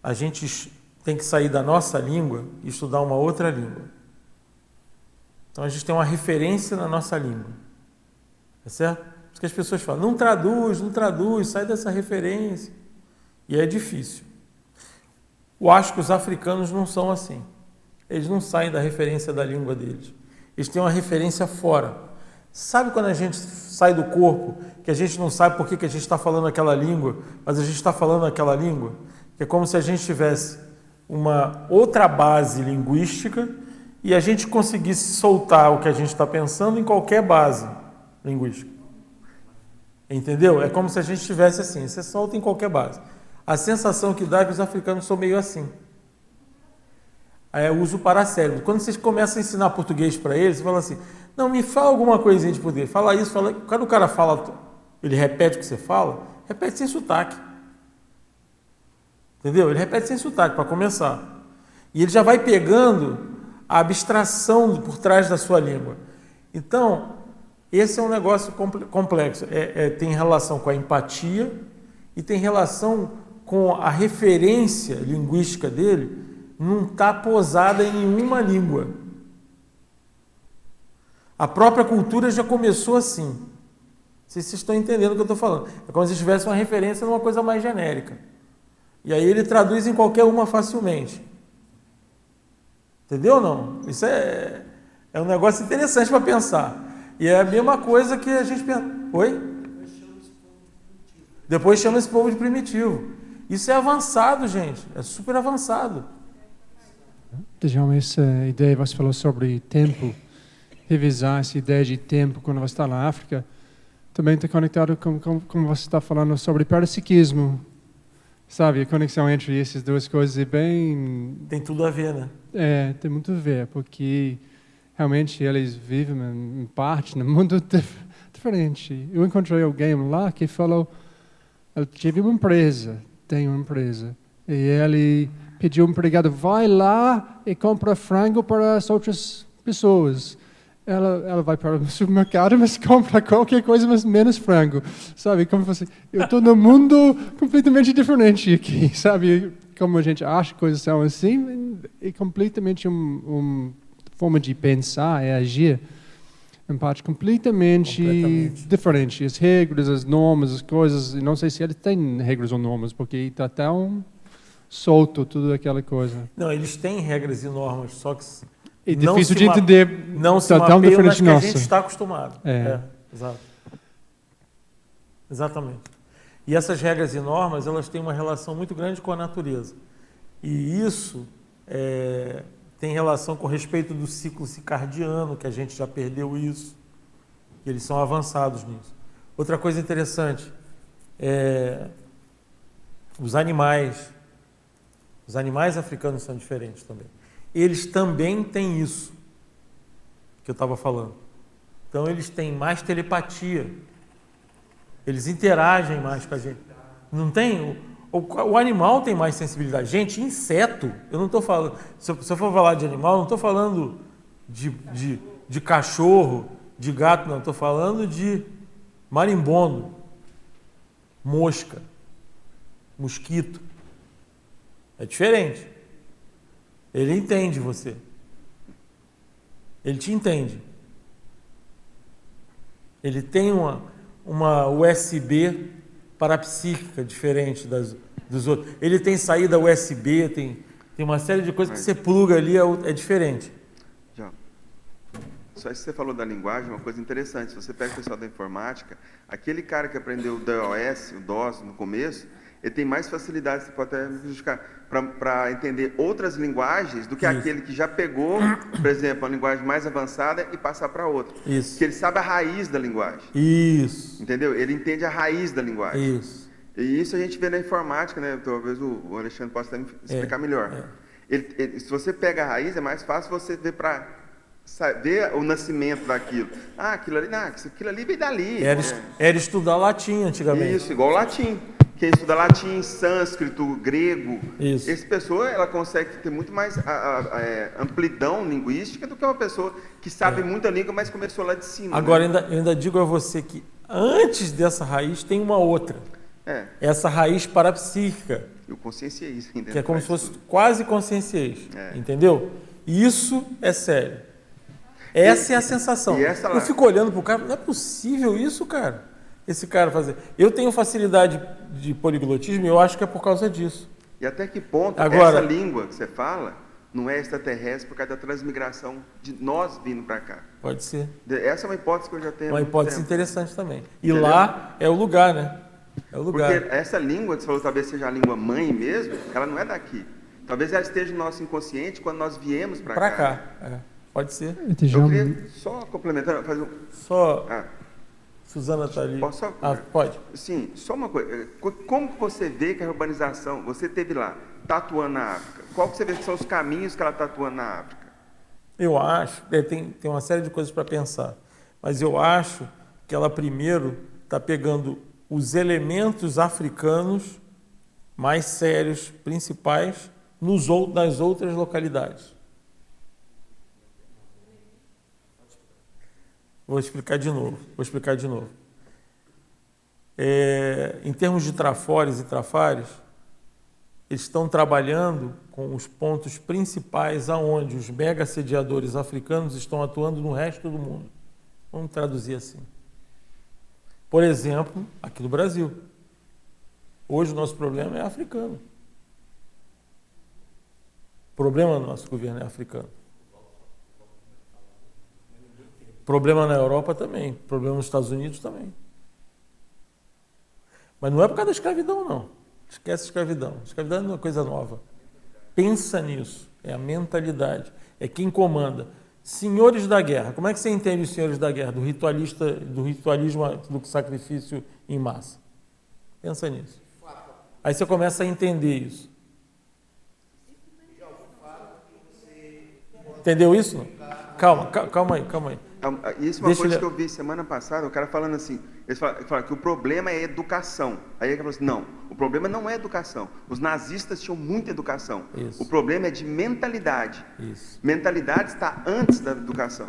a gente tem que sair da nossa língua e estudar uma outra língua. Então a gente tem uma referência na nossa língua. Tá certo? Porque as pessoas falam, não traduz, sai dessa referência. E é difícil. Eu acho que os africanos não são assim. Eles não saem da referência da língua deles. Eles têm uma referência fora. Sabe quando a gente sai do corpo, que a gente não sabe por que a gente está falando aquela língua, mas a gente está falando aquela língua? Que é como se a gente tivesse uma outra base linguística e a gente conseguisse soltar o que a gente está pensando em qualquer base linguística. Entendeu? É como se a gente estivesse assim, você solta em qualquer base. A sensação que dá é que os africanos são meio assim. Aí eu uso o paracérebro. Quando vocês começam a ensinar português para eles, você fala assim, não, me fala alguma coisinha de português. Fala isso, fala... Quando o cara fala, ele repete o que você fala, repete sem sotaque. Entendeu? Ele repete sem sotaque, para começar. E ele já vai pegando a abstração por trás da sua língua. Então, esse é um negócio complexo. Tem relação com a empatia e tem relação com a referência linguística dele não está posada em nenhuma língua. A própria cultura já começou assim. Não sei se vocês estão entendendo o que eu estou falando. É como se tivesse uma referência numa coisa mais genérica. E aí ele traduz em qualquer uma facilmente. Entendeu ou não? Isso é um negócio interessante para pensar. E é a mesma coisa que a gente pensa. Oi? Depois chama esse povo de primitivo. Isso é avançado, gente. É super avançado. Deixa essa ideia, você falou sobre tempo, revisar essa ideia de tempo quando você está na África. também está conectado com como você está falando sobre parapsiquismo. Sabe, a conexão entre essas duas coisas é bem... Tem tudo a ver, né? Tem muito a ver, porque realmente eles vivem em parte num mundo diferente. Eu encontrei alguém lá que falou, ele tive uma empresa, tem uma empresa, e ele pediu ao empregado, vai lá e compra frango para as outras pessoas. Ela vai para o supermercado, mas compra qualquer coisa, mas menos frango. Sabe, como você... Eu estou num mundo completamente diferente aqui, sabe? Como a gente acha que coisas são assim, é completamente uma forma de pensar e agir, em parte completamente diferente. As regras, as normas, as coisas, não sei se eles têm regras ou normas, porque está tão solto tudo aquela coisa. Não, eles têm regras e normas, só que... É difícil de entender, não se tão diferente que nossa. A gente está acostumado. Exato. Exatamente. E essas regras e normas, elas têm uma relação muito grande com a natureza. E isso tem relação com o respeito do ciclo circadiano, que a gente já perdeu isso. E eles são avançados nisso. Outra coisa interessante, os animais africanos são diferentes também. Eles também têm isso que eu estava falando. Então, eles têm mais telepatia. Eles interagem mais com a gente. Não tem? O animal tem mais sensibilidade. Gente, inseto, eu não estou falando... Se eu for falar de animal, não estou falando de cachorro, de gato, não. Estou falando de marimbondo, mosca, mosquito. É diferente. Ele entende você. Ele te entende. Ele tem uma USB parapsíquica diferente dos outros. Ele tem saída USB, tem uma série de coisas que você pluga ali, é diferente. Já. Só isso que você falou da linguagem, uma coisa interessante. Se você pega o pessoal da informática, aquele cara que aprendeu o DOS, o DOS no começo, ele tem mais facilidade, você pode até justificar, para entender outras linguagens do que aquele que já pegou, por exemplo, uma linguagem mais avançada e passar para outra. Isso. Porque ele sabe a raiz da linguagem. Isso. Entendeu? Ele entende a raiz da linguagem. Isso. E isso a gente vê na informática, né? Talvez o Alexandre possa até me explicar melhor. Se você pega a raiz, é mais fácil você ver ver o nascimento daquilo. Aquilo ali veio dali. Era estudar latim antigamente. Isso, igual o latim. Quem estuda latim, sânscrito, grego, essa pessoa ela consegue ter muito mais amplidão linguística do que uma pessoa que sabe muita língua, mas começou lá de cima. Agora, eu ainda digo a você que antes dessa raiz tem uma outra. Essa raiz parapsíquica. Eu conscienciei isso ainda. Que é como se fosse quase conscienciei. Entendeu? Isso é sério. Essa é a sensação. Eu fico olhando para o cara, não é possível isso, cara. Esse cara fazer. Eu tenho facilidade de poliglotismo e eu acho que é por causa disso. E até que ponto essa língua que você fala não é extraterrestre por causa da transmigração de nós vindo para cá? Pode ser. Essa é uma hipótese que eu já tenho. Uma hipótese interessante também. E lá é o lugar, né? É o lugar. Porque essa língua que você falou, talvez seja a língua mãe mesmo, ela não é daqui. Talvez ela esteja no nosso inconsciente quando nós viemos para cá. Para cá. Pode ser. Eu queria só complementar, fazer Suzana está ali. Posso? Pode. Sim, só uma coisa. Como que você vê que a urbanização, você esteve lá, está atuando na África? Qual que você vê que são os caminhos que ela está atuando na África? Eu acho, tem uma série de coisas para pensar, mas eu acho que ela primeiro está pegando os elementos africanos mais sérios, principais, nas outras localidades. Vou explicar de novo. Em termos de trafores e trafares, eles estão trabalhando com os pontos principais aonde os mega assediadores africanos estão atuando no resto do mundo. Vamos traduzir assim. Por exemplo, aqui no Brasil. Hoje o nosso problema é africano. O problema do nosso governo é africano. Problema na Europa também, problema nos Estados Unidos também. Mas não é por causa da escravidão, não. Esquece a escravidão. A escravidão não é uma coisa nova. Pensa nisso. É a mentalidade. É quem comanda. Senhores da guerra. Como é que você entende os senhores da guerra, do ritualismo do sacrifício em massa? Pensa nisso. Aí você começa a entender isso. Entendeu isso? Não? Calma aí. Isso é uma coisa que eu vi semana passada, o cara falando assim, ele fala que o problema é educação. Aí ele falou assim, não, o problema não é educação. Os nazistas tinham muita educação. Isso. O problema é de mentalidade. Isso. Mentalidade está antes da educação.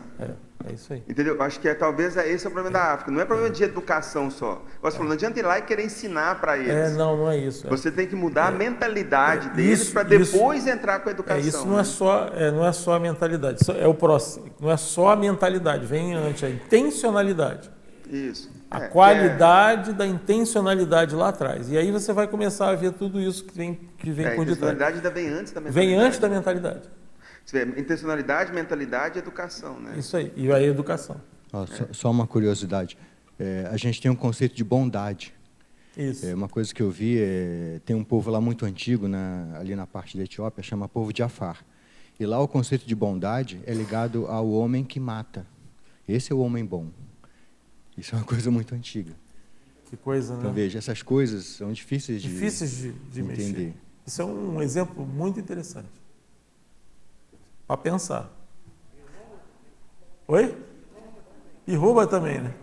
É isso aí. Entendeu? Acho que talvez esse é o problema da África. Não é problema de educação só. Você falou, não adianta ir lá e querer ensinar para eles. Não é isso. Você tem que mudar a mentalidade deles para depois entrar com a educação. Isso não é só a mentalidade. É o próximo. Não é só a mentalidade. Vem antes a intencionalidade. Isso. A qualidade da intencionalidade lá atrás. E aí você vai começar a ver tudo isso que vem por detrás. A intencionalidade ainda vem antes da mentalidade. Vem antes da mentalidade. Você vê, intencionalidade, mentalidade e educação, né? Isso aí. E aí a educação. Só uma curiosidade. A gente tem um conceito de bondade. Isso. Uma coisa que eu vi, tem um povo lá muito antigo, ali na parte da Etiópia, chama povo de Afar. E lá o conceito de bondade é ligado ao homem que mata. Esse é o homem bom. Isso é uma coisa muito antiga. Que coisa, né? Então, veja, essas coisas são difíceis de entender. Mexer. Isso é um exemplo muito interessante. Para pensar. Oi? E rouba também, né?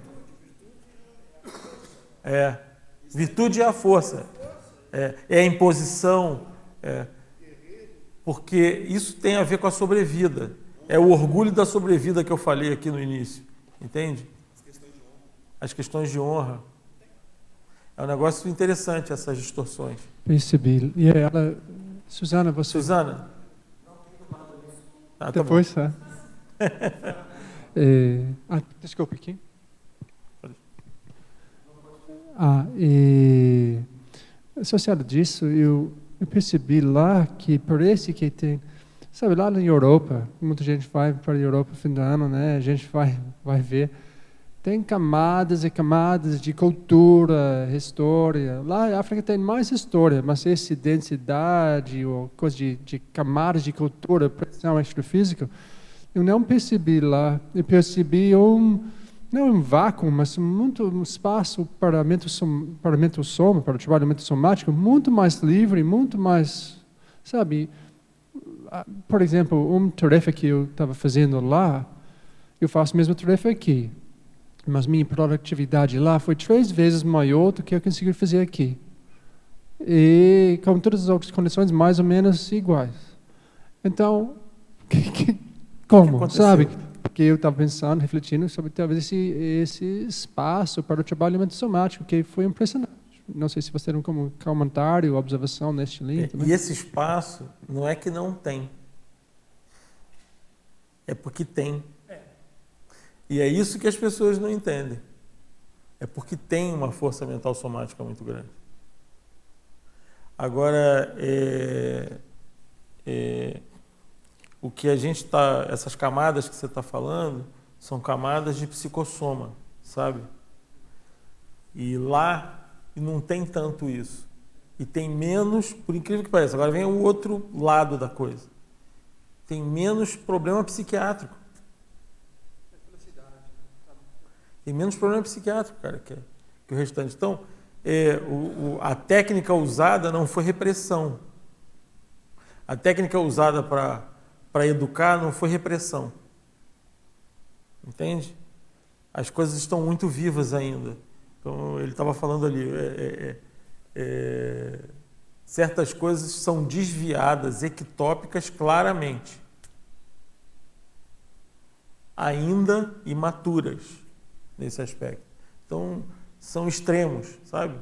Virtude é a força. É a imposição. Porque isso tem a ver com a sobrevida. É o orgulho da sobrevida que eu falei aqui no início. Entende? As questões de honra. É um negócio interessante, essas distorções. Percebi. E ela... Suzana, você... Suzana? Depois, tá. Desculpa, aqui. Associado disso, eu percebi lá que parece que tem... Sabe, lá na Europa, muita gente vai para a Europa no fim do ano, né? A gente vai ver... Tem camadas e camadas de cultura, história. Lá na África tem mais história, mas essa densidade ou coisa de camadas de cultura, pressão extrafísica, eu não percebi lá. Eu percebi não um vácuo, mas um espaço para o trabalho somático, muito mais livre, muito mais, sabe? Por exemplo, uma tarefa que eu estava fazendo lá, eu faço a mesma tarefa aqui. Mas minha produtividade lá foi 3 vezes maior do que eu consegui fazer aqui. E com todas as outras condições mais ou menos iguais. Então, como? Sabe? Porque eu estava pensando, refletindo sobre talvez esse espaço para o trabalho somático, que foi impressionante. Não sei se você tem como comentário, observação neste link. E esse espaço não é que não tem. É porque tem. E é isso que as pessoas não entendem. É porque tem uma força mental somática muito grande. Agora, o que a gente está... Essas camadas que você está falando são camadas de psicossoma, sabe? E lá não tem tanto isso. E tem menos, por incrível que pareça, agora vem o outro lado da coisa. Tem menos problema psiquiátrico. Tem menos problema psiquiátrico, cara, que o restante. Então, a técnica usada não foi repressão. A técnica usada para educar não foi repressão. Entende? As coisas estão muito vivas ainda. Então, ele estava falando ali, certas coisas são desviadas, ectópicas claramente. Ainda imaturas. Nesse aspecto. Então, são extremos, sabe?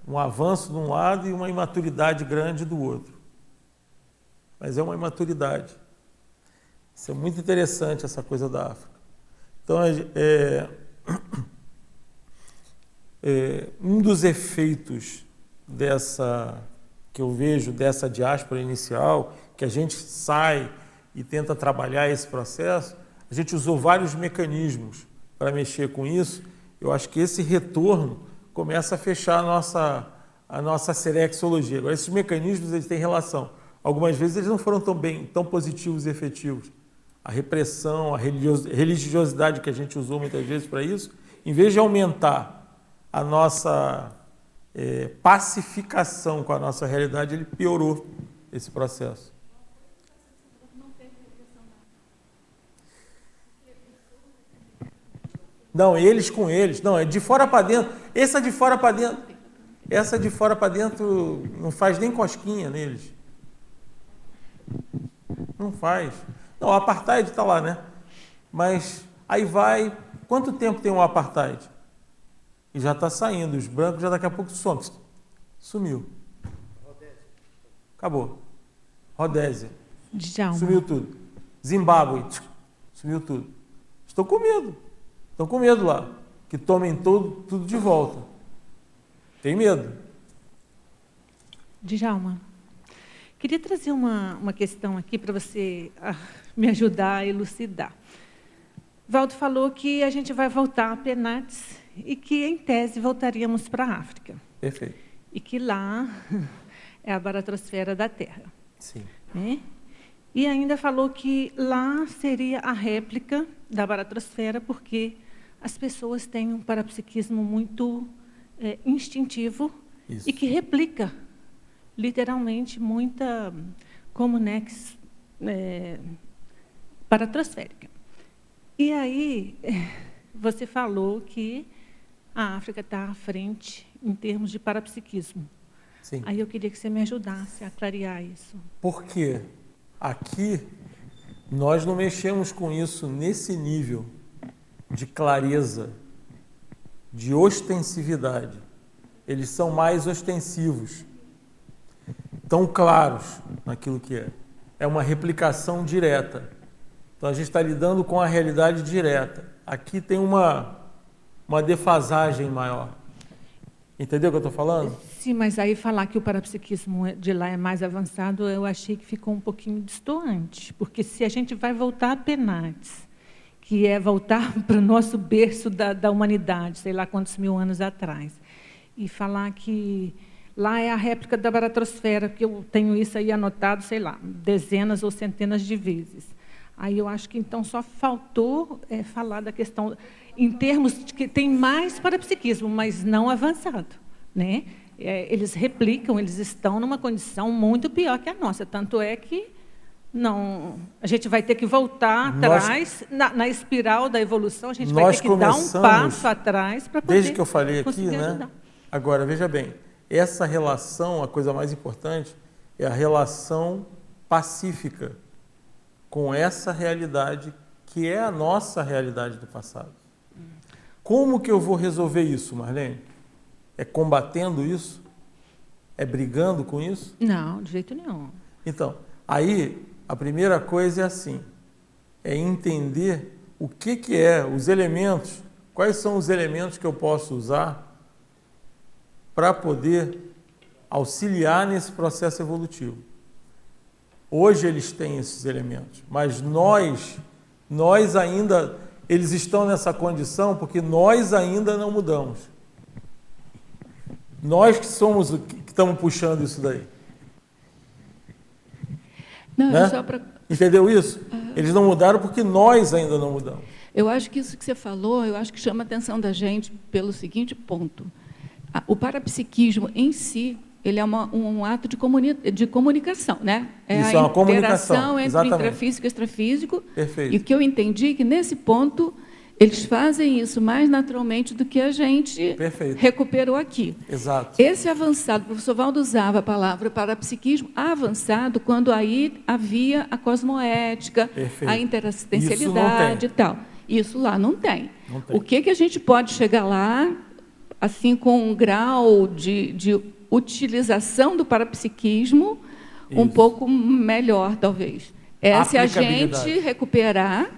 Um avanço de um lado e uma imaturidade grande do outro. Mas é uma imaturidade. Isso é muito interessante, essa coisa da África. Então, um dos efeitos que eu vejo dessa diáspora inicial, que a gente sai e tenta trabalhar esse processo, a gente usou vários mecanismos para mexer com isso. Eu acho que esse retorno começa a fechar a nossa serexologia. Agora, esses mecanismos eles têm relação. Algumas vezes eles não foram tão positivos e efetivos, a repressão, a religiosidade que a gente usou muitas vezes para isso, em vez de aumentar a nossa pacificação com a nossa realidade, ele piorou esse processo. Não, eles com eles. Não, é de fora para dentro. Essa de fora para dentro não faz nem cosquinha neles. Não faz. Não, o apartheid está lá, né? Mas aí vai... Quanto tempo tem um apartheid? E já está saindo. Os brancos já daqui a pouco somem. Sumiu. Acabou. Rodésia. Djalma. Sumiu tudo. Zimbábue. Sumiu tudo. Estou com medo. Estão com medo lá. Que tomem tudo de volta. Tem medo. Djalma, queria trazer uma questão aqui para você me ajudar a elucidar. Valdo falou que a gente vai voltar a Penates e que, em tese, voltaríamos para a África. Perfeito. E que lá é a baratrosfera da Terra. Sim. Né? E ainda falou que lá seria a réplica da baratrosfera, porque as pessoas têm um parapsiquismo muito instintivo. Isso. E que replica, literalmente, muita comunex paratrosférica. E aí, você falou que a África está à frente em termos de parapsiquismo. Sim. Aí eu queria que você me ajudasse a clarear isso. Porque aqui nós não mexemos com isso nesse nível de clareza, de ostensividade. Eles são mais ostensivos, tão claros naquilo que é. É uma replicação direta. Então, a gente está lidando com a realidade direta. Aqui tem uma defasagem maior. Entendeu o que eu estou falando? Sim, mas aí falar que o parapsiquismo de lá é mais avançado, eu achei que ficou um pouquinho distoante. Porque se a gente vai voltar a Penates, que é voltar para o nosso berço da humanidade, sei lá quantos mil anos atrás, e falar que lá é a réplica da baratrosfera, que eu tenho isso aí anotado, sei lá, dezenas ou centenas de vezes. Aí eu acho que, então, só faltou falar da questão, em termos de que tem mais parapsiquismo, mas não avançado. Né? Eles replicam, eles estão numa condição muito pior que a nossa. Tanto é que a gente vai ter que voltar atrás, na espiral da evolução, a gente vai ter que dar um passo atrás para poder desde que eu falei aqui, ajudar. né? Agora, veja bem, essa relação, a coisa mais importante, é a relação pacífica com essa realidade que é a nossa realidade do passado. Como que eu vou resolver isso, Marlene? É combatendo isso? É brigando com isso? Não, de jeito nenhum. Então, aí, a primeira coisa é assim, é entender o que é os elementos, quais são os elementos que eu posso usar para poder auxiliar nesse processo evolutivo. Hoje eles têm esses elementos, mas nós ainda, eles estão nessa condição porque nós ainda não mudamos. Nós que somos que estamos puxando isso daí. Não, né? só pra... Entendeu isso? Eles não mudaram porque nós ainda não mudamos. Eu acho que isso que você falou, eu acho que chama a atenção da gente pelo seguinte ponto. O parapsiquismo em si, ele é um ato de comunicação, né? Isso, é uma comunicação interação entre o intrafísico e o extrafísico. Perfeito. E o que eu entendi é que, nesse ponto, eles fazem isso mais naturalmente do que a gente recuperou aqui. Exato. Esse avançado, o professor Valdo usava a palavra parapsiquismo avançado quando aí havia a cosmoética, a interassistencialidade e tal. Isso lá não tem. Não tem. O que a gente pode chegar lá, assim, com um grau de utilização do parapsiquismo um pouco melhor, talvez. É se a gente recuperar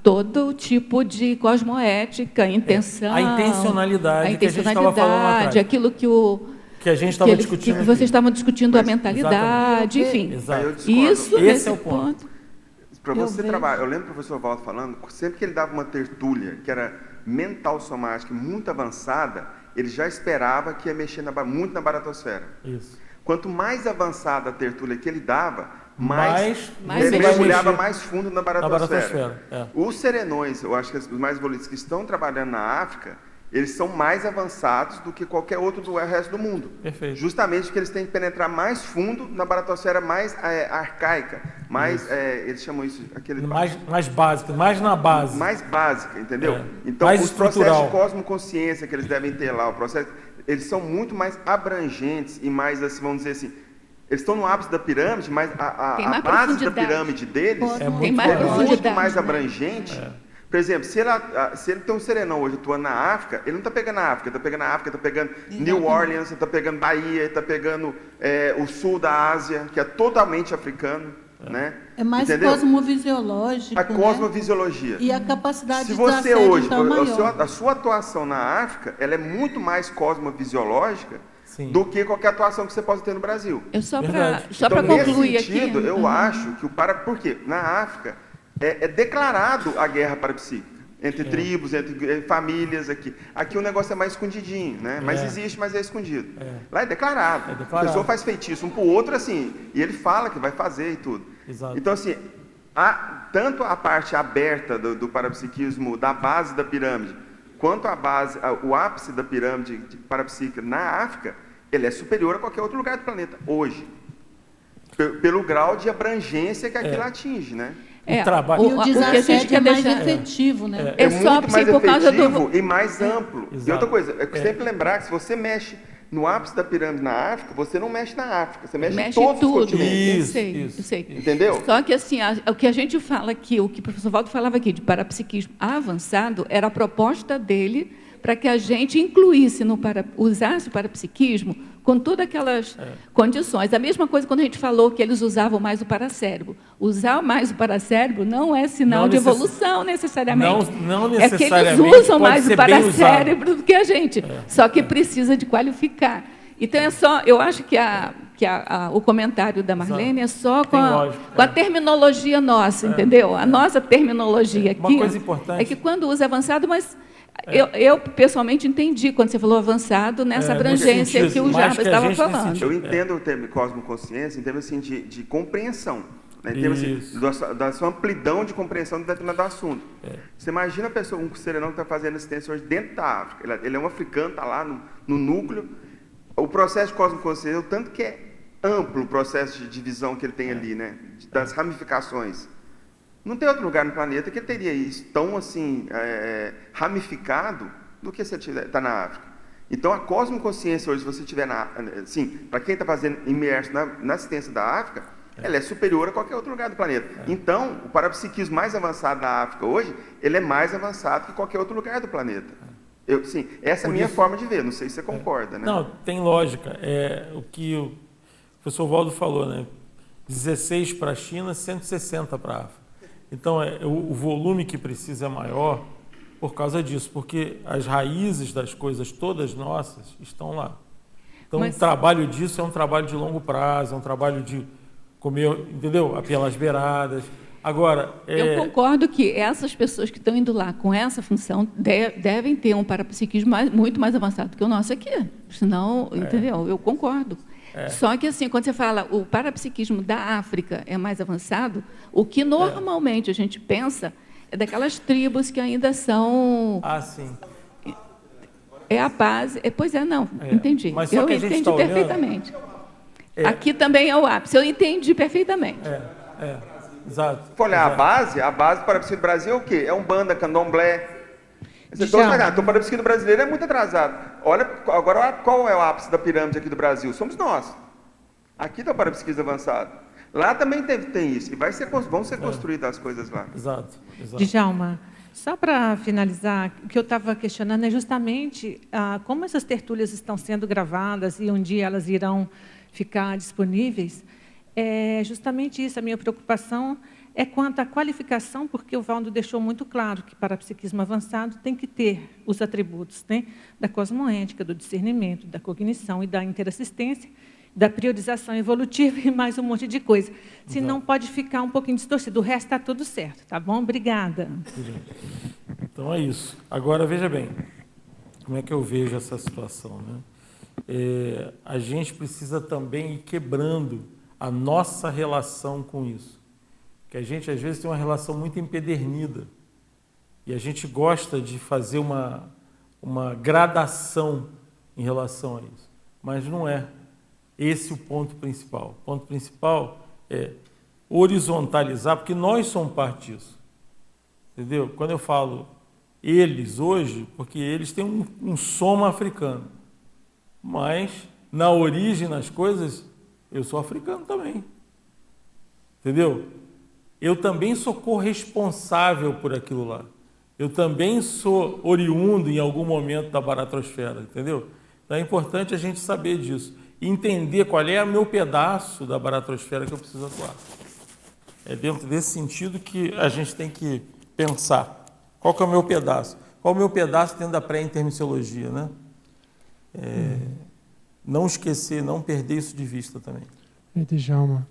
todo tipo de cosmoética, intenção... A intencionalidade que a gente estava falando lá atrás. Aquilo que a gente estava discutindo. Que vocês estavam discutindo a mentalidade, enfim. Isso, esse é o ponto. Para você trabalhar, eu lembro do professor Valdo falando, sempre que ele dava uma tertúlia, que era mental somática muito avançada, ele já esperava que ia mexer muito na baratosfera. Isso. Quanto mais avançada a tertúlia que ele dava, mais mergulhava mais fundo na baratosfera. Os serenões, eu acho que os mais evoluídos que estão trabalhando na África, eles são mais avançados do que qualquer outro do resto do mundo. Perfeito. Justamente porque eles têm que penetrar mais fundo na baratosfera mais arcaica, eles chamam isso mais básica, mais na base. Mais básica, entendeu? Então, mais os processos de cosmoconsciência que eles devem ter lá, eles são muito mais abrangentes e mais, assim, vamos dizer assim, eles estão no ápice da pirâmide, mas a base da pirâmide deles é muito mais abrangente. Por exemplo, se ele tem um serenão hoje atuando na África, ele não está pegando a África, está pegando a África, está pegando New Orleans, está pegando Bahia, está pegando o sul da Ásia, que é totalmente africano. Né? É mais cosmovisiológico. A cosmovisiologia. Né? E a capacidade de assédio, Se você hoje, a sua atuação na África, ela é muito mais cosmovisiológica do que qualquer atuação que você possa ter no Brasil. Só para concluir nesse sentido, aqui. Eu acho que por quê? Na África é declarado a guerra parapsíquica entre tribos, entre famílias aqui. Aqui o negócio é mais escondidinho, né? Mas existe, mas é escondido. Lá é declarado. A pessoa faz feitiço um para o outro assim, e ele fala que vai fazer e tudo. Exato. Então, assim, tanto a parte aberta do parapsiquismo da base da pirâmide, quanto o ápice da pirâmide parapsíquica na África, ele é superior a qualquer outro lugar do planeta, hoje. Pelo grau de abrangência que aquilo atinge, né? O desassédio é mais efetivo, né? É muito mais efetivo e mais amplo. Exato. E outra coisa, sempre lembrar que se você mexe no ápice da pirâmide na África, você não mexe na África, você mexe em todos os continentes. Eu sei. Entendeu? Só que assim, o que a gente fala aqui, o que o professor Valdo falava aqui de parapsiquismo avançado, era a proposta dele para que a gente usasse o parapsiquismo com todas aquelas condições. A mesma coisa quando a gente falou que eles usavam mais o paracérebro. Usar mais o paracérebro não é sinal de evolução, necessariamente. Não necessariamente. É que eles usam mais o paracérebro do que a gente. Só que precisa de qualificar. Então, eu acho que o comentário da Marlene é só com a terminologia nossa, entendeu? A nossa terminologia aqui. Uma coisa importante é que quando usa avançado, mas eu pessoalmente entendi quando você falou avançado nessa abrangência que o Jarbas estava falando. Eu entendo o termo cosmoconsciência em termos assim, de compreensão, né? Em termos assim, da sua amplidão de compreensão de determinado assunto. Você imagina um serenão que está fazendo assistência hoje dentro da África. Ele é um africano, está lá no núcleo. O processo de cosmoconsciência, o tanto que é amplo o processo de divisão que ele tem ali, né? Das ramificações. Não tem outro lugar no planeta que ele teria isso tão assim ramificado do que se ele está na África. Então, a cosmoconsciência hoje, se você estiver para quem está fazendo imerso na assistência da África, ela é superior a qualquer outro lugar do planeta. Então, o parapsiquismo mais avançado da África hoje, ele é mais avançado que qualquer outro lugar do planeta. Essa é a minha forma de ver. Não sei se você concorda, né? Não, tem lógica. O que o professor Valdo falou, né? 16 para a China, 160 para a África. Então, o volume que precisa é maior por causa disso, porque as raízes das coisas todas nossas estão lá. Então, o trabalho disso é um trabalho de longo prazo, é um trabalho de comer, entendeu? Pelas beiradas. Agora, eu concordo que essas pessoas que estão indo lá com essa função devem ter um parapsiquismo muito mais avançado que o nosso aqui. Senão, entendeu? Eu concordo. Só que, assim, quando você fala o parapsiquismo da África é mais avançado, o que normalmente a gente pensa é daquelas tribos que ainda são... sim. É a base... entendi. Mas eu entendi perfeitamente. Aqui também é o ápice, eu entendi perfeitamente. Exato. Se for olhar a base do parapsiquismo do Brasil é o quê? É Umbanda, Candomblé. Então, o parapsiquismo brasileiro é muito atrasado. Agora, qual é o ápice da pirâmide aqui do Brasil? Somos nós. Aqui está o parapsiquismo avançado. Lá também tem isso. E vão ser construídas as coisas lá. Exato. Djalma, só para finalizar, o que eu estava questionando é justamente como essas tertúlias estão sendo gravadas e um dia elas irão ficar disponíveis. É justamente isso, a minha preocupação é quanto à qualificação, porque o Valdo deixou muito claro que parapsiquismo avançado tem que ter os atributos, né, da cosmoética, do discernimento, da cognição e da interassistência, da priorização evolutiva e mais um monte de coisa. Senão pode ficar um pouquinho distorcido. O resto está tudo certo, tá bom? Obrigada. Então é isso. Agora, veja bem, como é que eu vejo essa situação, né? A gente precisa também ir quebrando a nossa relação com isso. Que a gente, às vezes, tem uma relação muito empedernida. E a gente gosta de fazer uma gradação em relação a isso. Mas não é esse o ponto principal. O ponto principal é horizontalizar, porque nós somos parte disso. Entendeu? Quando eu falo eles hoje, porque eles têm um soma africano. Mas, na origem, nas coisas, eu sou africano também. Entendeu? Eu também sou corresponsável por aquilo lá. Eu também sou oriundo em algum momento da baratrosfera, entendeu? Então é importante a gente saber disso. E entender qual é o meu pedaço da baratrosfera que eu preciso atuar. É dentro desse sentido que a gente tem que pensar. Qual que é o meu pedaço? Qual é o meu pedaço dentro da pré-intermissiologia, né? Não esquecer, não perder isso de vista também. Djalma,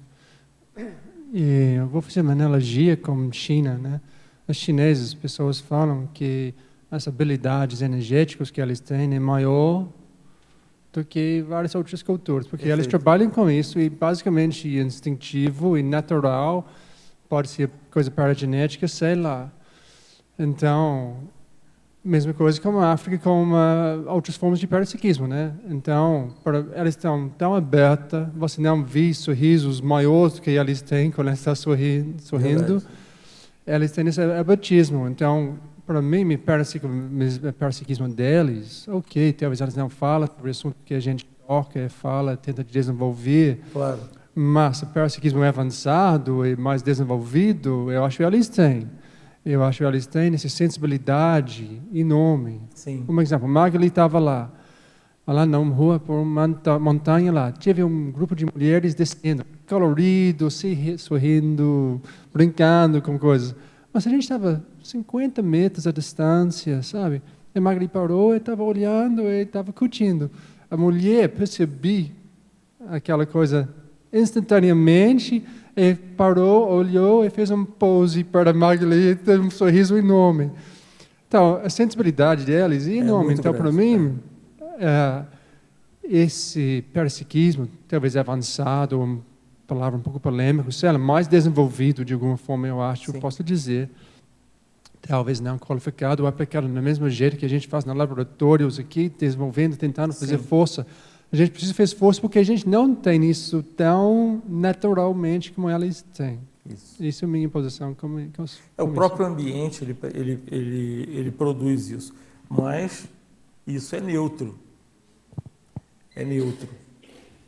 e eu vou fazer uma analogia com China, né? Os chineses, as pessoas falam que as habilidades energéticas que eles têm é maior do que várias outras culturas, porque eles trabalham com isso e basicamente instintivo e natural, pode ser coisa paragenética, sei lá. Então, mesma coisa como a África, com outras formas de parapsiquismo, né? Então, eles estão tão abertas, você não vê sorrisos maiores do que eles têm quando eles estão sorrindo. Eles têm esse abatismo. Então, para mim, o parapsiquismo deles, ok, talvez eles não falam sobre o assunto que a gente toca, fala, tenta desenvolver. Claro. Mas o parapsiquismo é avançado e mais desenvolvido, eu acho que eles têm. Eu acho que eles têm essa sensibilidade enorme. Sim. Por exemplo, Magali estava lá na rua, por uma montanha lá. Tive um grupo de mulheres descendo, colorido, sorrindo, brincando com coisas. Mas a gente estava 50 metros à distância, sabe? E Magali parou e estava olhando e estava curtindo. A mulher percebeu aquela coisa instantaneamente, e parou, olhou e fez um pose para Magali, teve um sorriso enorme. Então, a sensibilidade deles é enorme. Então, para mim, esse parapsiquismo, talvez avançado, uma palavra um pouco polêmica, sei lá, mais desenvolvido de alguma forma, eu acho, eu posso dizer. Talvez não qualificado ou aplicado do mesmo jeito que a gente faz nos laboratórios aqui, desenvolvendo, tentando fazer força. A gente precisa fazer força porque a gente não tem isso tão naturalmente como eles têm. Isso é a minha posição. O próprio ambiente, ele produz isso. Mas isso é neutro. É neutro.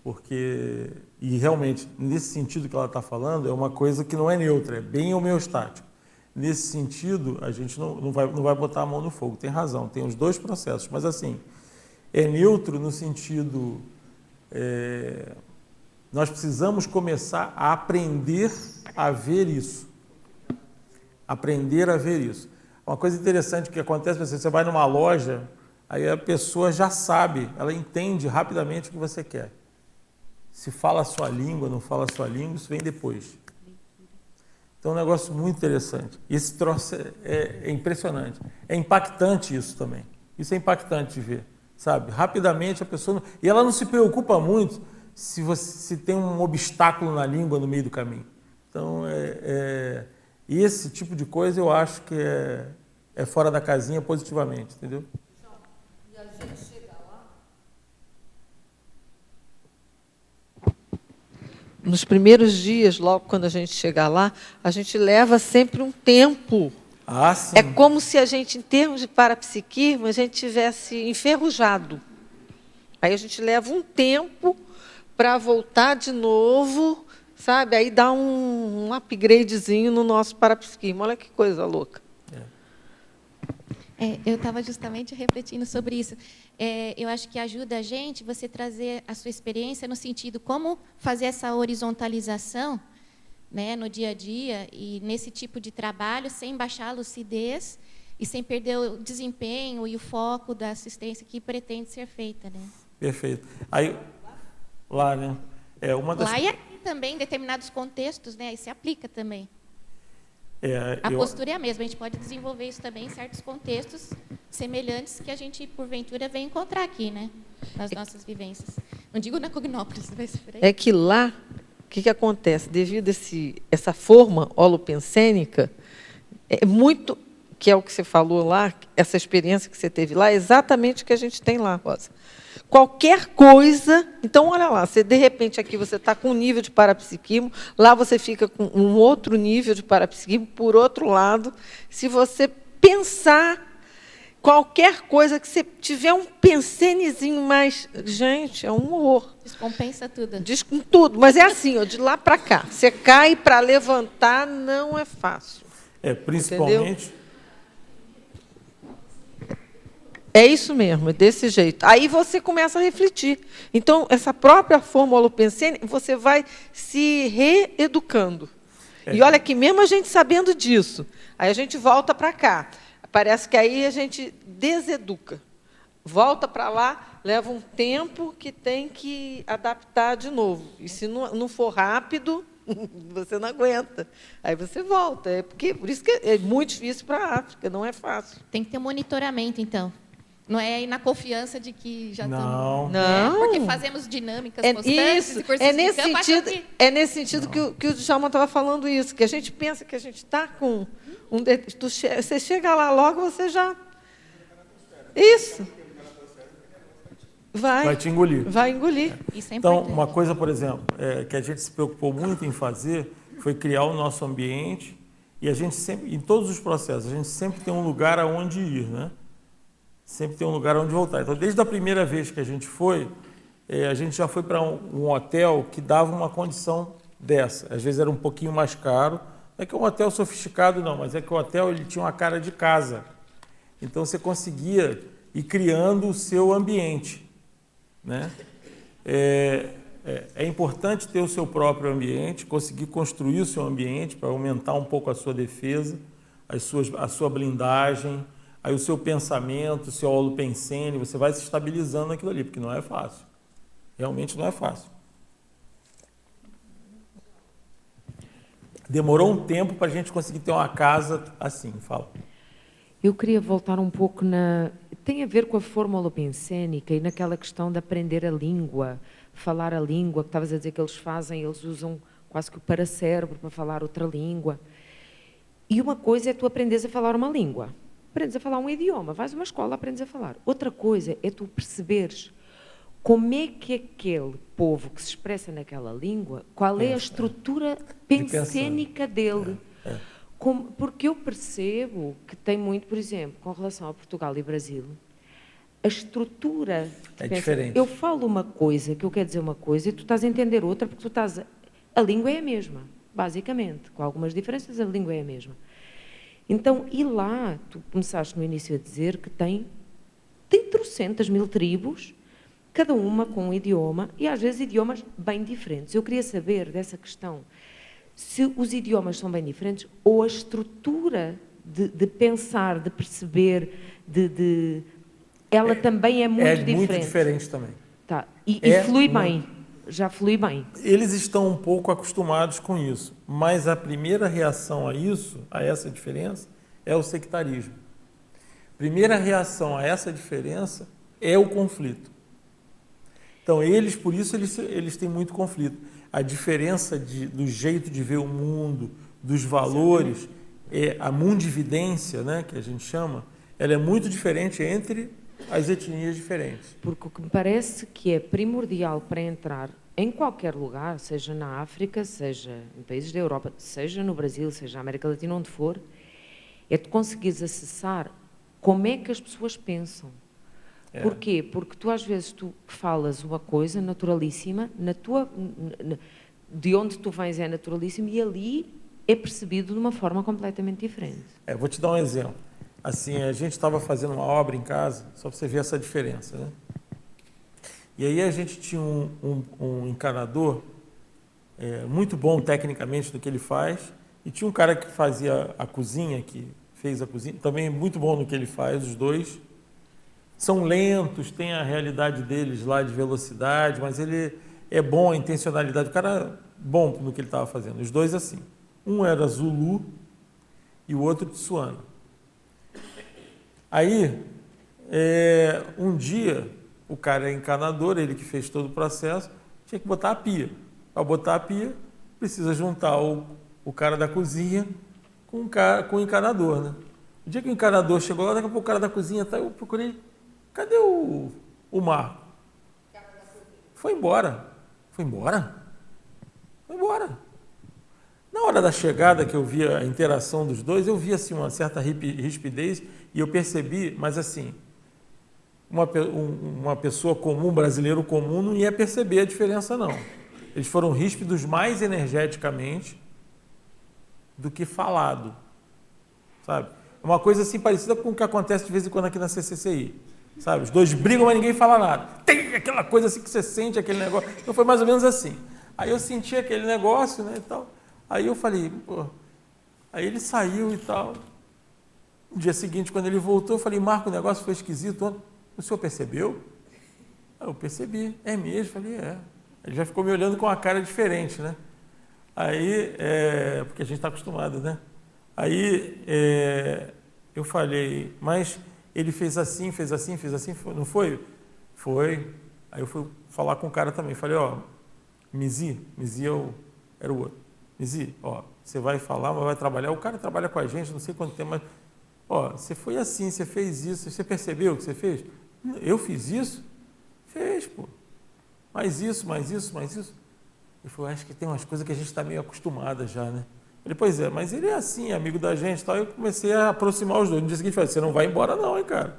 Porque, e realmente, nesse sentido que ela está falando, é uma coisa que não é neutra, é bem homeostático. Nesse sentido, a gente não vai botar a mão no fogo. Tem razão, tem os dois processos. Mas, assim, é neutro no sentido... nós precisamos começar a aprender a ver isso. Aprender a ver isso. Uma coisa interessante que acontece, você vai numa loja, aí a pessoa já sabe, ela entende rapidamente o que você quer. Se fala a sua língua, não fala a sua língua, isso vem depois. Então é um negócio muito interessante. Esse troço é impressionante. É impactante isso também. Isso é impactante de ver. Sabe? Rapidamente a pessoa... E ela não se preocupa muito se tem um obstáculo na língua no meio do caminho. Então, esse tipo de coisa eu acho que é fora da casinha positivamente, entendeu? E a gente chega lá... Nos primeiros dias, logo quando a gente chegar lá, a gente leva sempre um tempo. Ah, sim. É como se a gente, em termos de parapsiquismo, a gente tivesse enferrujado. Aí a gente leva um tempo para voltar de novo, sabe? Aí dá um upgradezinho no nosso parapsiquismo. Olha que coisa louca. Eu estava justamente refletindo sobre isso. Eu acho que ajuda a gente você trazer a sua experiência no sentido como fazer essa horizontalização, né, no dia a dia e nesse tipo de trabalho sem baixar a lucidez e sem perder o desempenho e o foco da assistência que pretende ser feita, né? Perfeito. Aí lá, né? Lá e aqui também em determinados contextos, né? Aí se aplica também. A postura é a mesma. A gente pode desenvolver isso também em certos contextos semelhantes que a gente porventura vem encontrar aqui, né? Nas nossas vivências. Não digo na Cognópolis, mas por aí. É que lá que acontece? Devido a essa forma holopensênica, é muito, que é o que você falou lá, essa experiência que você teve lá, é exatamente o que a gente tem lá, Rosa. Qualquer coisa, então olha lá, de repente aqui você está com um nível de parapsiquismo, lá você fica com um outro nível de parapsiquismo, por outro lado, se você pensar qualquer coisa que você tiver um pensenezinho mais, gente, é um horror. Descompensa tudo. Tudo, mas é assim, ó, de lá para cá, você cai para levantar não é fácil. Principalmente. Entendeu? É isso mesmo, é desse jeito. Aí você começa a refletir. Então, essa própria forma holopensene, você vai se reeducando. E olha que mesmo a gente sabendo disso, aí a gente volta para cá. Parece que aí a gente deseduca. Volta para lá, leva um tempo que tem que adaptar de novo. E se não for rápido, você não aguenta. Aí você volta. Por isso que é muito difícil para a África, não é fácil. Tem que ter monitoramento, então. Não é aí na confiança de que já Não. estamos... Não. Porque fazemos dinâmicas constantes Isso, e cursos de campo, é nesse sentido que o Djalma estava falando isso, que a gente pensa que a gente está com você chega lá logo, você já... Isso. Vai te engolir. Vai engolir. Isso é então, importante. uma coisa, por exemplo, que a gente se preocupou muito em fazer foi criar o nosso ambiente e a gente sempre, em todos os processos, a gente sempre tem um lugar aonde ir, né? Sempre tem um lugar onde voltar. Então, desde a primeira vez que a gente já foi para um hotel que dava uma condição dessa. Às vezes era um pouquinho mais caro. Não é que é um hotel sofisticado, não, mas é que o hotel ele tinha uma cara de casa. Então, você conseguia ir criando o seu ambiente, né? É importante ter o seu próprio ambiente, conseguir construir o seu ambiente para aumentar um pouco a sua defesa, a sua blindagem, aí o seu pensamento, o seu holopensene, você vai se estabilizando naquilo ali, porque não é fácil. Realmente não é fácil. Demorou um tempo para a gente conseguir ter uma casa assim, fala. Eu queria voltar um pouco tem a ver com a forma holopensênica e naquela questão de aprender a língua, falar a língua, que estavas a dizer que eles usam quase que o paracérebro para falar outra língua. E uma coisa é tu aprendes a falar uma língua. Aprendes a falar um idioma, vais a uma escola, aprendes a falar. Outra coisa é tu perceberes como é que aquele povo que se expressa naquela língua, qual é a estrutura pensênica dele. Porque eu percebo que tem muito, por exemplo, com relação a Portugal e Brasil, a estrutura... diferente. Eu falo uma coisa, que eu quero dizer uma coisa, e tu estás a entender outra, porque tu estás... A língua é a mesma, basicamente. Com algumas diferenças, a língua é a mesma. Então, e lá, tu começaste no início a dizer que tem trocentas mil tribos, cada uma com um idioma, e às vezes idiomas bem diferentes. Eu queria saber dessa questão, se os idiomas são bem diferentes, ou a estrutura de pensar, de perceber, ela também é muito diferente. É muito diferente também. Tá. E flui bem, já flui bem. Eles estão um pouco acostumados com isso, mas a primeira reação a essa diferença, é o sectarismo. Primeira reação a essa diferença é o conflito. Então, por isso eles têm muito conflito. A diferença do jeito de ver o mundo, dos valores, a mundividência, né, que a gente chama, ela é muito diferente entre as etnias diferentes. Porque o que me parece que é primordial para entrar em qualquer lugar, seja na África, seja em países da Europa, seja no Brasil, seja na América Latina, onde for, é tu conseguires acessar como é que as pessoas pensam. Porquê? Porque tu às vezes falas uma coisa naturalíssima, de onde tu vens é naturalíssimo e ali é percebido de uma forma completamente diferente. Vou te dar um exemplo. Assim, a gente estava fazendo uma obra em casa, só para você ver essa diferença, né? E aí a gente tinha um encanador muito bom tecnicamente no que ele faz, e tinha um cara que fazia a cozinha, que fez a cozinha, também muito bom no que ele faz, os dois. São lentos, tem a realidade deles lá de velocidade, mas ele é bom, a intencionalidade. O cara bom no que ele estava fazendo. Os dois assim. Um era Zulu e o outro Tsuana. Aí, um dia, o cara é encanador, ele que fez todo o processo, tinha que botar a pia. Para botar a pia, precisa juntar o cara da cozinha com o encanador, né? O dia que o encanador chegou lá, daqui a pouco o cara da cozinha tá, eu procurei, cadê o Marco? Foi embora. Foi embora? Foi embora. Na hora da chegada, que eu vi a interação dos dois, eu vi assim, uma certa rispidez e eu percebi, mas assim, uma pessoa comum, brasileiro comum, não ia perceber a diferença, não. Eles foram ríspidos mais energeticamente do que falado, sabe? É uma coisa assim parecida com o que acontece de vez em quando aqui na CCCI, sabe? Os dois brigam, mas ninguém fala nada. Tem aquela coisa assim que você sente, aquele negócio. Então foi mais ou menos assim. Aí eu senti aquele negócio, né, e tal. Aí eu falei, pô... Aí ele saiu e tal. No dia seguinte, quando ele voltou, eu falei, Marco, o negócio foi esquisito. O senhor percebeu? Eu percebi. É mesmo? Eu falei, é. Ele já ficou me olhando com uma cara diferente, né? Aí, porque a gente está acostumado, né? Aí eu falei, mas ele fez assim, não foi? Foi. Aí eu fui falar com o cara também. Falei, ó, Mizi era o outro. Mizi, ó, você vai falar, mas vai trabalhar. O cara trabalha com a gente, não sei quanto tempo, mas, ó, você foi assim, você fez isso, você percebeu o que você fez? Eu fiz isso? Fez, pô. Mais isso. Ele falou, acho que tem umas coisas que a gente está meio acostumada já, né? Eu falei, pois é, mas ele é assim, amigo da gente e tal. Eu comecei a aproximar os dois. No dia seguinte, eu falei, você não vai embora não, hein, cara?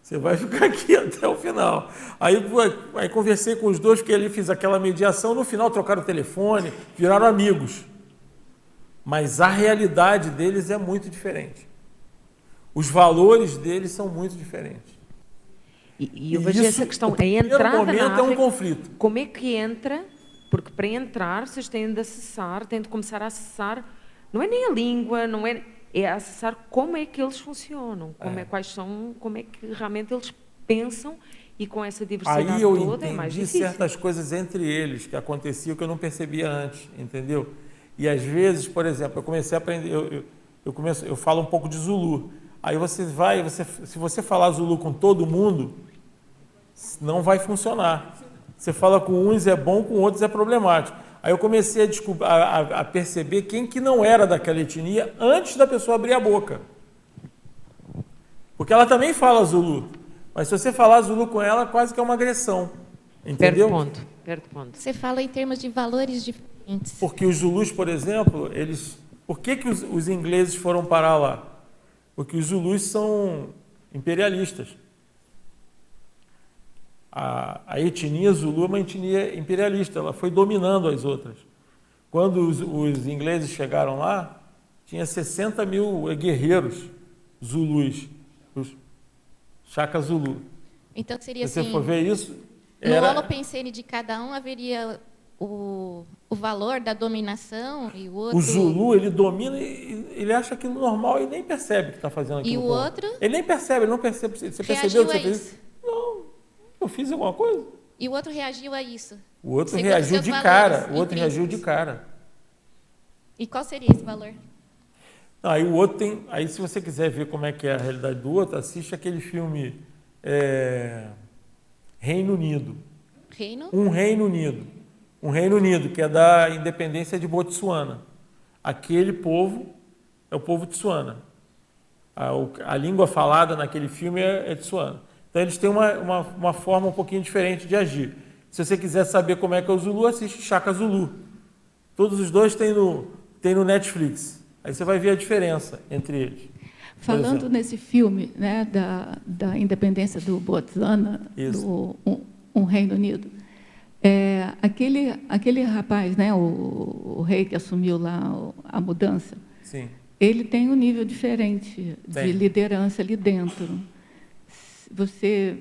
Você vai ficar aqui até o final. Aí conversei com os dois, porque ele fiz aquela mediação. No final, trocaram o telefone, viraram amigos. Mas a realidade deles é muito diferente. Os valores deles são muito diferentes. E eu vejo essa questão, a entrada momento na África, é um conflito. Como é que entra? Porque para entrar, vocês têm de acessar, têm de começar a acessar, não é nem a língua, é acessar como é que eles funcionam, como é que realmente eles pensam, e com essa diversidade aí eu toda é mais difícil. Certas coisas entre eles que aconteciam que eu não percebia antes, entendeu? E às vezes, por exemplo, eu comecei a aprender, eu falo um pouco de Zulu. Aí se você falar Zulu com todo mundo, não vai funcionar. Você fala com uns é bom, com outros é problemático. Aí eu comecei a perceber quem que não era daquela etnia antes da pessoa abrir a boca. Porque ela também fala Zulu. Mas se você falar Zulu com ela, quase que é uma agressão. Entendeu? Perde ponto. Você fala em termos de valores diferentes. Porque os Zulus, por exemplo, por que os ingleses foram parar lá? Porque os Zulus são imperialistas. A etnia Zulu é uma etnia imperialista, ela foi dominando as outras. Quando os ingleses chegaram lá, tinha 60 mil guerreiros Zulus, os Shaka Zulu. Então seria se assim, você for ver isso... No holopensene de cada um haveria o valor da dominação e o outro... O Zulu, ele domina e ele acha aquilo normal e nem percebe que está fazendo aquilo. E o outro? Ele nem percebe, ele não percebe. Você percebeu que você fez? Não, eu fiz alguma coisa. E o outro reagiu a isso? O outro reagiu de cara. O outro reagiu de cara. E qual seria esse valor? Aí o outro tem... Aí se você quiser ver como é que é a realidade do outro, assiste aquele filme Reino Unido. Um Reino Unido, que é da independência de Botsuana. Aquele povo é o povo Tsuana. A língua falada naquele filme é Tsuana. Então eles têm uma forma um pouquinho diferente de agir. Se você quiser saber como é que é o Zulu, assiste Shaka Zulu. Todos os dois tem no Netflix. Aí você vai ver a diferença entre eles. Falando nesse filme, né, da independência do Botsuana, do Reino Unido, aquele rapaz, né, o rei que assumiu lá a mudança, sim, ele tem um nível diferente de liderança ali dentro. Você,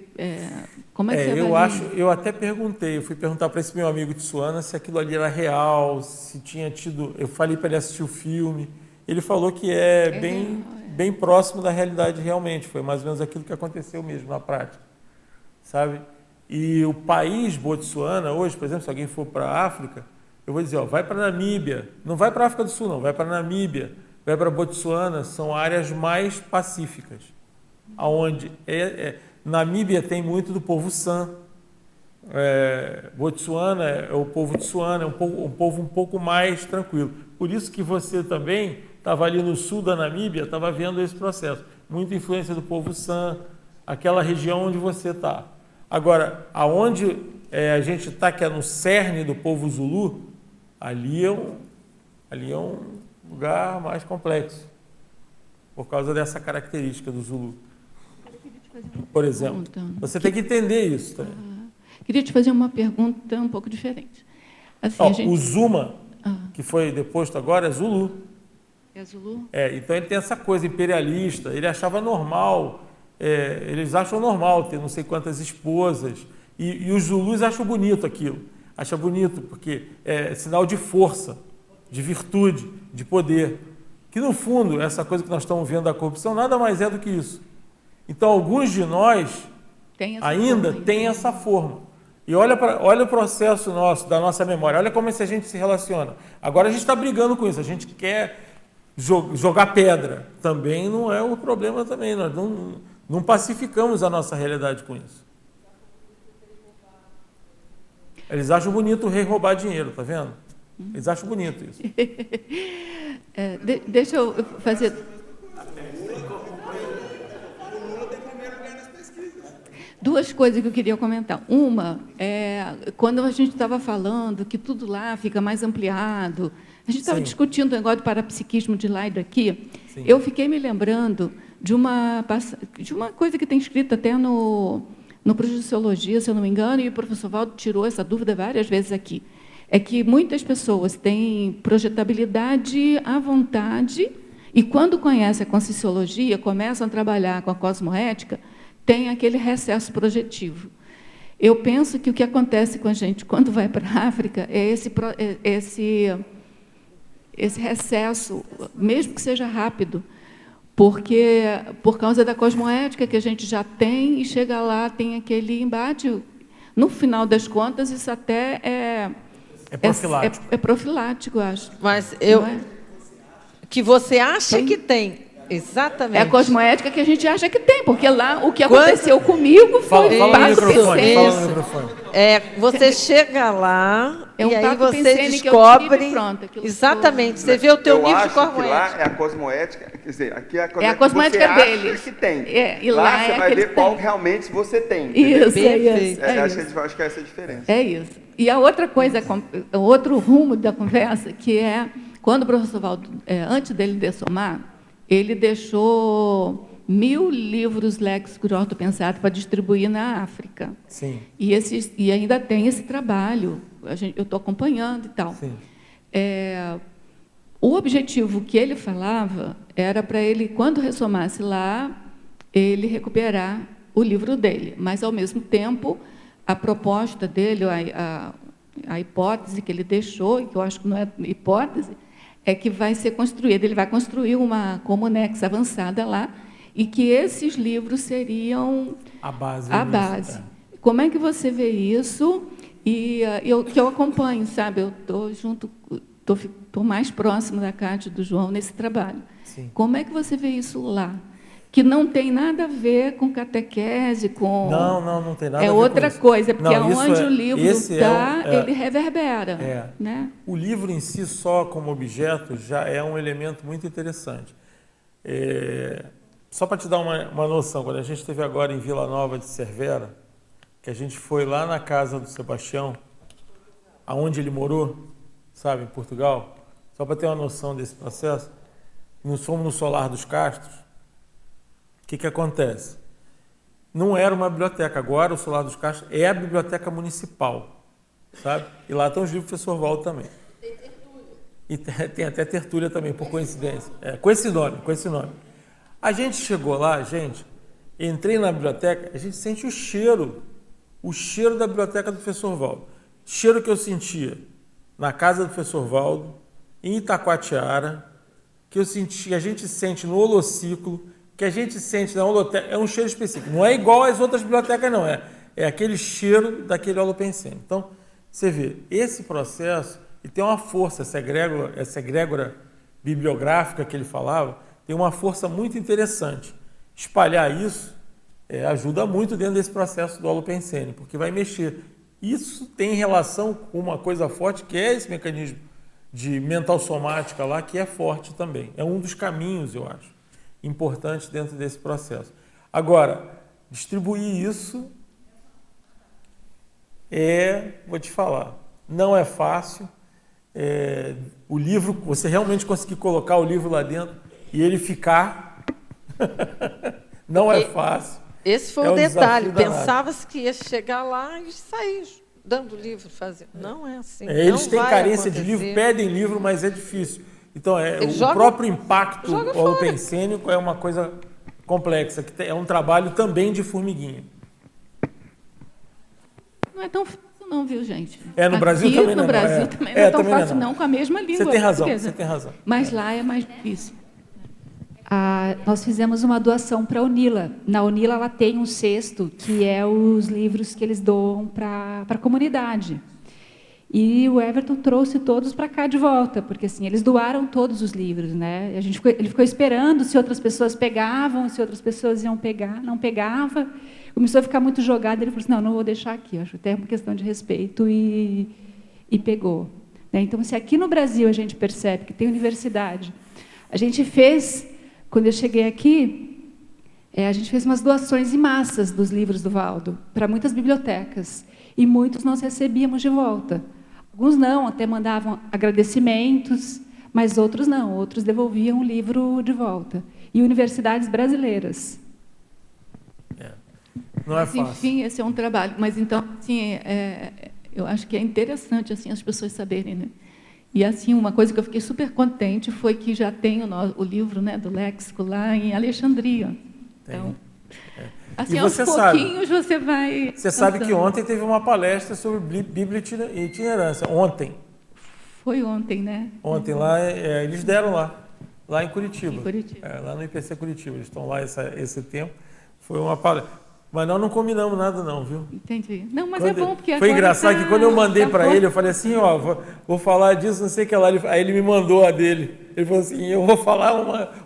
como é que você avalia? Eu até perguntei, eu fui perguntar para esse meu amigo Tsuana se aquilo ali era real, se tinha tido... Eu falei para ele assistir o filme, ele falou que bem próximo da realidade realmente, foi mais ou menos aquilo que aconteceu mesmo na prática, sabe? E o país Botsuana, hoje, por exemplo, se alguém for para a África, eu vou dizer, vai para a Namíbia, não vai para a África do Sul, não, vai para a Namíbia, vai para Botsuana, são áreas mais pacíficas, onde Namíbia tem muito do povo San, Botsuana, o povo Tsuana, é um povo um pouco mais tranquilo. Por isso que você também estava ali no sul da Namíbia, estava vendo esse processo. Muita influência do povo San, aquela região onde você está. Agora, aonde a gente está, que é no cerne do povo Zulu, ali é um lugar mais complexo, por causa dessa característica do Zulu. Por exemplo, você tem que entender isso também. Queria te fazer uma pergunta um pouco diferente. Assim, o Zuma, que foi deposto agora, é Zulu. É Zulu? Então ele tem essa coisa imperialista, ele achava normal, eles acham normal ter não sei quantas esposas, e os Zulus acham bonito aquilo. Acham bonito porque é sinal de força, de virtude, de poder. Que no fundo, essa coisa que nós estamos vendo da corrupção, nada mais é do que isso. Então alguns de nós ainda têm essa forma. E olha o processo nosso, da nossa memória, olha como a gente se relaciona. Agora a gente está brigando com isso, a gente quer jogar pedra. Também não é o problema também, nós não pacificamos a nossa realidade com isso. Eles acham bonito o rei roubar dinheiro, tá vendo? Eles acham bonito isso. Deixa eu fazer... Duas coisas que eu queria comentar. Uma, quando a gente estava falando que tudo lá fica mais ampliado, a gente estava discutindo o negócio do parapsiquismo de lá e daqui, eu fiquei me lembrando de uma coisa que tem escrito até no Projeciologia, se eu não me engano, e o professor Valdo tirou essa dúvida várias vezes aqui. É que muitas pessoas têm projetabilidade à vontade e, quando conhecem a Conscienciologia, começam a trabalhar com a cosmoética, tem aquele recesso projetivo. Eu penso que o que acontece com a gente quando vai para a África é esse recesso, mesmo que seja rápido, porque por causa da cosmoética que a gente já tem, e chega lá, tem aquele embate. No final das contas, isso até é profilático. É profilático, eu acho. Mas que você acha que tem. Exatamente. É a cosmoética que a gente acha que tem, porque lá o que aconteceu comigo foi fala no microfone. Você chega lá e aí você descobre. Exatamente. Você vê o teu nível de cosmoética. Lá é a cosmoética, quer dizer, aqui é a cosmoética que você deles. Acha que tem. E lá você vai ver qual realmente você tem. Isso, Acho que é essa a diferença. É isso. E a outra coisa, outro rumo da conversa, que é quando o professor Valdo, antes dele dessomar, ele deixou 1000 livros léxicos de ortopensado para distribuir na África. Sim. E ainda tem esse trabalho, eu estou acompanhando e tal. Sim. O objetivo que ele falava era para ele, quando ressomasse lá, ele recuperar o livro dele. Mas, ao mesmo tempo, a proposta dele, a hipótese que ele deixou, e que eu acho que não é hipótese, é que vai ser construído. Ele vai construir uma Comunex avançada lá, e que esses livros seriam a base. Como é que você vê isso? E eu acompanho, sabe? Eu estou mais próximo da Cátia e do João nesse trabalho. Sim. Como é que você vê isso lá? Que não tem nada a ver com catequese, com... Não tem nada a ver outra com coisa, porque onde o livro está, ele reverbera. Né? O livro em si, só como objeto, já é um elemento muito interessante. Só para te dar uma noção, quando a gente esteve agora em Vila Nova de Cervera, que a gente foi lá na casa do Sebastião, aonde ele morou, sabe, em Portugal, só para ter uma noção desse processo, nós fomos no Solar dos Castros. O que acontece? Não era uma biblioteca, agora o Solar dos Castros é a biblioteca municipal, sabe? E lá estão os livros do professor Valdo também. Tem tertúlia. E tem até tertúlia também, por coincidência. Com esse nome. A gente chegou lá, entrei na biblioteca, a gente sente o cheiro da biblioteca do professor Valdo. Cheiro que eu sentia na casa do professor Valdo, em Itacoatiara, que a gente sente no Holociclo, que a gente sente na holoteca, é um cheiro específico. Não é igual às outras bibliotecas, não. É aquele cheiro daquele holopensene. Então, você vê, esse processo, e tem uma força, essa egrégora bibliográfica que ele falava, tem uma força muito interessante. Espalhar isso ajuda muito dentro desse processo do holopensene, porque vai mexer. Isso tem relação com uma coisa forte, que é esse mecanismo de mental somática lá, que é forte também. É um dos caminhos, eu acho, importantes dentro desse processo. Agora, distribuir isso vou te falar, não é fácil. O livro, você realmente conseguir colocar o livro lá dentro e ele ficar, não é fácil. Esse foi o detalhe. Pensava-se que ia chegar lá e sair dando livro, fazer. Não é assim. Eles têm carência de livro, pedem livro, mas é difícil. Então, o próprio impacto holopensênico é uma coisa complexa, que é um trabalho também de formiguinha. Não é tão fácil não, viu, gente? No Brasil também não. No Brasil também não é tão fácil não, com a mesma língua. Você tem razão. Mas lá é mais difícil. Nós fizemos uma doação para a UNILA. Na UNILA ela tem um cesto que é os livros que eles doam para a comunidade. E o Everton trouxe todos para cá de volta, porque assim, eles doaram todos os livros, né? Ele ficou esperando se outras pessoas pegavam, se outras pessoas iam pegar, não pegava. Começou a ficar muito jogado, ele falou assim, não vou deixar aqui, acho até uma questão de respeito, e pegou. Então, se aqui no Brasil a gente percebe que tem universidade, a gente fez, quando eu cheguei aqui, a gente fez umas doações em massas dos livros do Valdo, para muitas bibliotecas, e muitos nós recebíamos de volta. Alguns não, até mandavam agradecimentos, mas outros não, outros devolviam o livro de volta. E universidades brasileiras. Não é fácil. Enfim, esse é um trabalho. Mas, então, assim, eu acho que é interessante assim, as pessoas saberem. Né? E, assim, uma coisa que eu fiquei super contente foi que já tem o livro, né, do léxico lá em Alexandria. Então, assim, aos pouquinhos você vai... Você sabe que ontem teve uma palestra sobre Bíblia e itinerância. Ontem. Foi ontem, né? Ontem, lá, eles deram lá em Curitiba. Lá no IPC Curitiba. Eles estão lá esse tempo. Foi uma palestra. Mas nós não combinamos nada não, viu? Entendi. Não, mas é bom, porque foi engraçado que quando eu mandei para ele, eu falei assim, vou falar disso, não sei o que lá. Aí ele me mandou a dele. Ele falou assim, eu vou falar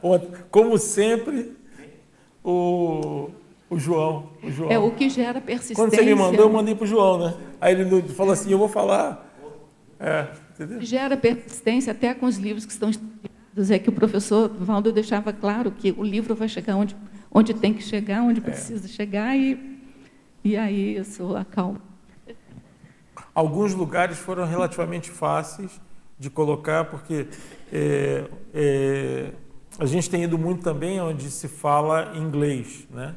uma como sempre, o João. O que gera persistência. Quando você me mandou, eu mandei para o João, né? Aí ele falou assim, eu vou falar. Entendeu? Gera persistência até com os livros que estão estudados. É que o professor Valdo deixava claro que o livro vai chegar onde tem que chegar, onde precisa chegar, e aí isso acalma. Alguns lugares foram relativamente fáceis de colocar, porque a gente tem ido muito também onde se fala inglês, né?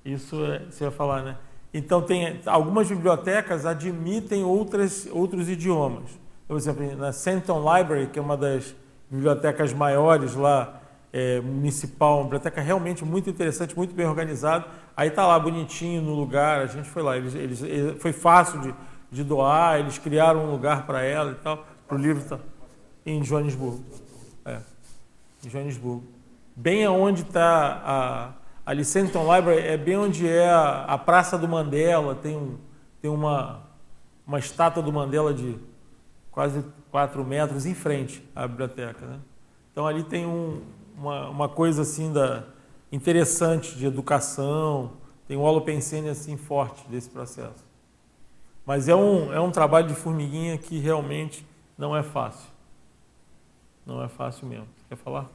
Isso você vai falar, né? Então, algumas bibliotecas admitem outros idiomas. Por exemplo, na Centon Library, que é uma das bibliotecas maiores lá, municipal, uma biblioteca realmente muito interessante, muito bem organizada. Aí está lá bonitinho no lugar, a gente foi lá. Foi fácil de doar, eles criaram um lugar para ela e tal, para o livro em Joanesburgo. Em Joanesburgo. Bem aonde está a Centon Library, é bem onde é a Praça do Mandela, tem uma estátua do Mandela de quase 4 metros em frente à biblioteca, né? Então ali tem uma coisa assim interessante de educação, tem um holopensene assim forte desse processo. Mas é um trabalho de formiguinha que realmente não é fácil. Não é fácil mesmo. Quer falar?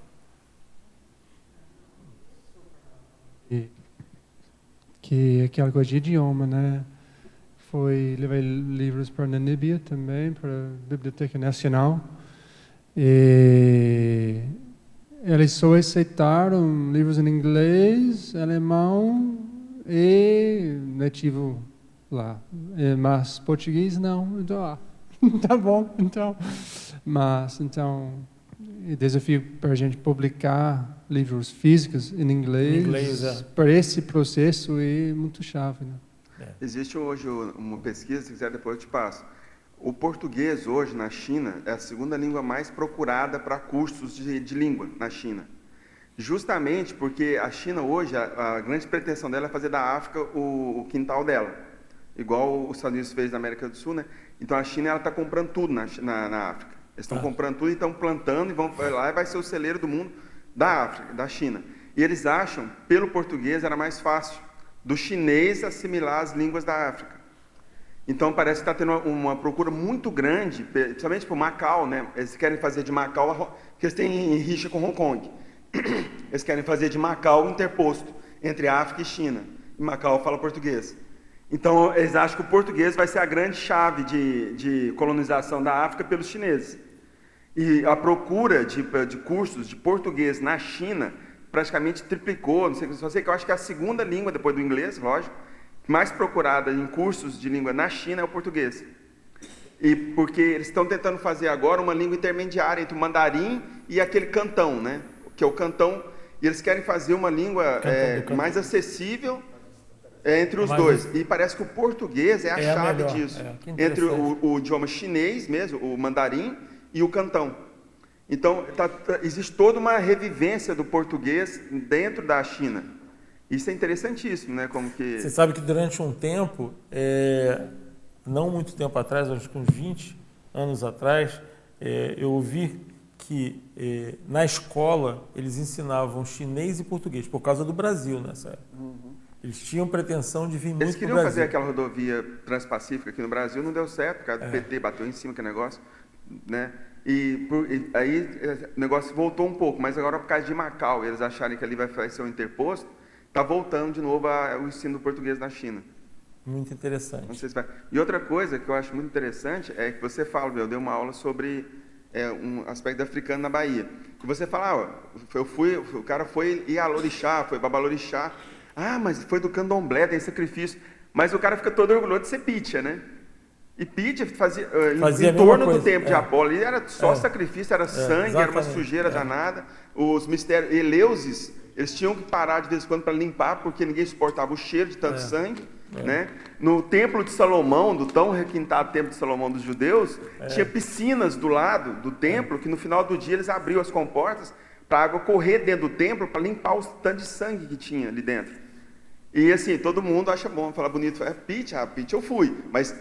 Que aquela coisa de idioma, né? Levei livros para a Namíbia também, para a Biblioteca Nacional. E eles só aceitaram livros em inglês, alemão e nativo lá. Mas português não. Então, tá bom. Então, o desafio para a gente publicar livros físicos em inglês para esse processo é muito chave, né? Existe hoje uma pesquisa, se quiser depois eu te passo. O português hoje na China é a segunda língua mais procurada para cursos de língua na China. Justamente porque a China hoje, a grande pretensão dela é fazer da África o quintal dela. Igual os Estados Unidos fez na América do Sul, né? Então a China está comprando tudo na África. Eles estão comprando tudo e estão plantando e vão lá e vai ser o celeiro do mundo da África, da China. E eles acham, pelo português, era mais fácil do chinês assimilar as línguas da África. Então, parece que está tendo uma procura muito grande, principalmente por Macau, né? Eles querem fazer de Macau, porque eles têm rixa com Hong Kong. Eles querem fazer de Macau interposto entre África e China. E Macau fala português. Então, eles acham que o português vai ser a grande chave de colonização da África pelos chineses. E a procura de cursos de português na China praticamente triplicou. Não sei, só sei que eu acho que é a segunda língua, depois do inglês, lógico, mais procurada em cursos de língua na China é o português. E porque eles estão tentando fazer agora uma língua intermediária entre o mandarim e aquele cantão, né? Que é o cantão, e eles querem fazer uma língua mais acessível entre os dois. E parece que o português é a chave disso. Entre o idioma chinês mesmo, o mandarim, e o cantão. Então, existe toda uma revivência do português dentro da China. Isso é interessantíssimo, né? Como que... Você sabe que durante um tempo, não muito tempo atrás, acho que uns 20 anos atrás, eu ouvi que na escola eles ensinavam chinês e português, por causa do Brasil nessa época. Eles tinham pretensão de vir muito para o Brasil. Eles queriam fazer aquela rodovia transpacífica aqui no Brasil, não deu certo, porque o PT bateu em cima que negócio, né? E aí o negócio voltou um pouco, mas agora por causa de Macau, eles acharem que ali vai ser um interposto, está voltando de novo o ensino do português na China. Muito interessante. Não sei se vai... E outra coisa que eu acho muito interessante é que você fala, eu dei uma aula sobre um aspecto africano na Bahia. Que você fala, o cara foi Ialorixá, foi Babalorixá. Mas foi do candomblé, tem sacrifício. Mas o cara fica todo orgulhoso de ser Pitia, né? E Pitia fazia em torno do templo de Apolo. E era só sacrifício, era sangue, era uma sujeira danada. Os mistérios, Eleusis, eles tinham que parar de vez em quando para limpar, porque ninguém suportava o cheiro de tanto sangue. Né? No templo de Salomão, do tão requintado templo de Salomão dos judeus, tinha piscinas do lado do templo, que no final do dia eles abriam as comportas para a água correr dentro do templo para limpar o tanto de sangue que tinha ali dentro. E assim, todo mundo acha bom, fala bonito, Pitia eu fui, mas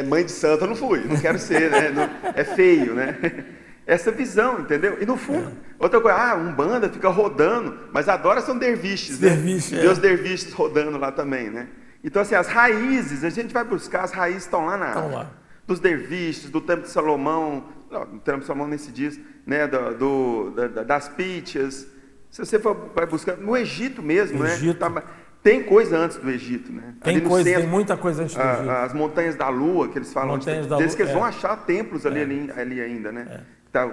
mãe de santo eu não fui, não quero ser, né? É feio, né? Essa visão, entendeu? E no fundo, outra coisa, Umbanda fica rodando, mas adora são derviches, né? Vê os derviches rodando lá também, né? Então, assim, as raízes, a gente vai buscar, as raízes estão lá na África. Dos derviches, do Templo de Salomão, no Templo de Salomão nem se diz, né? Das Pítias. Se você vai buscando, no Egito mesmo, Egito. Né? Tem coisa antes do Egito, né? Tem muita coisa antes do Egito. As montanhas da Lua, que eles falam, que eles vão achar templos ali ainda, né?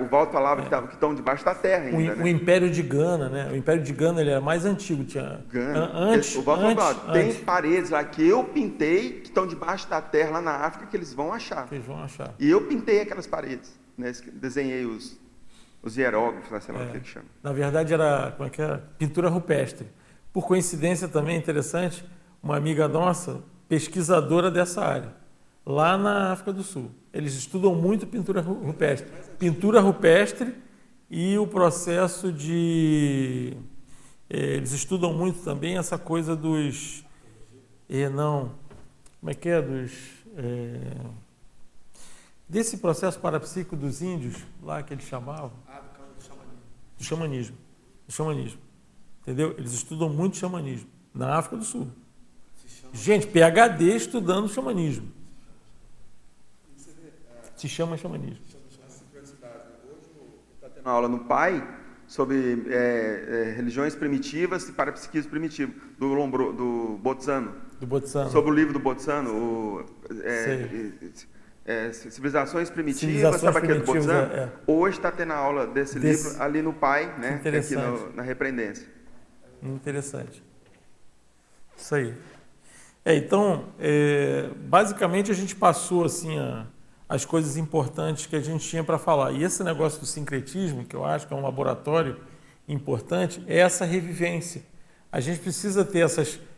O Valdo falava que estão debaixo da terra ainda, né? O Império de Gana, né? O Império de Gana, ele era mais antigo. O Valdo falava, tem paredes lá que eu pintei, que estão debaixo da terra lá na África, que eles vão achar. E eu pintei aquelas paredes, né? Desenhei os hieróglifos, sei lá o que chama. Na verdade, era pintura rupestre. Por coincidência também interessante, uma amiga nossa, pesquisadora dessa área, lá na África do Sul. Eles estudam muito pintura rupestre. Pintura rupestre e o processo de... Eles estudam muito também essa coisa dos... Como é que é? Desse processo parapsíquico dos índios, lá que eles chamavam. Do xamanismo. Do xamanismo. Entendeu? Eles estudam muito xamanismo na África do Sul. Gente, PhD estudando xamanismo. Se chama xamanismo. Hoje está tendo aula no PAI sobre religiões primitivas e parapsiquismo primitivo, do Botsano. Do Botsano. Sobre o livro do Botsano, Civilizações Primitivas, sabe aquele do Botsano? Hoje está tendo aula desse livro ali no PAI, né? Aqui na Repreendência. Interessante. Isso aí. Então, basicamente a gente passou assim as coisas importantes que a gente tinha para falar. E esse negócio do sincretismo, que eu acho que é um laboratório importante, é essa revivência. A gente precisa ter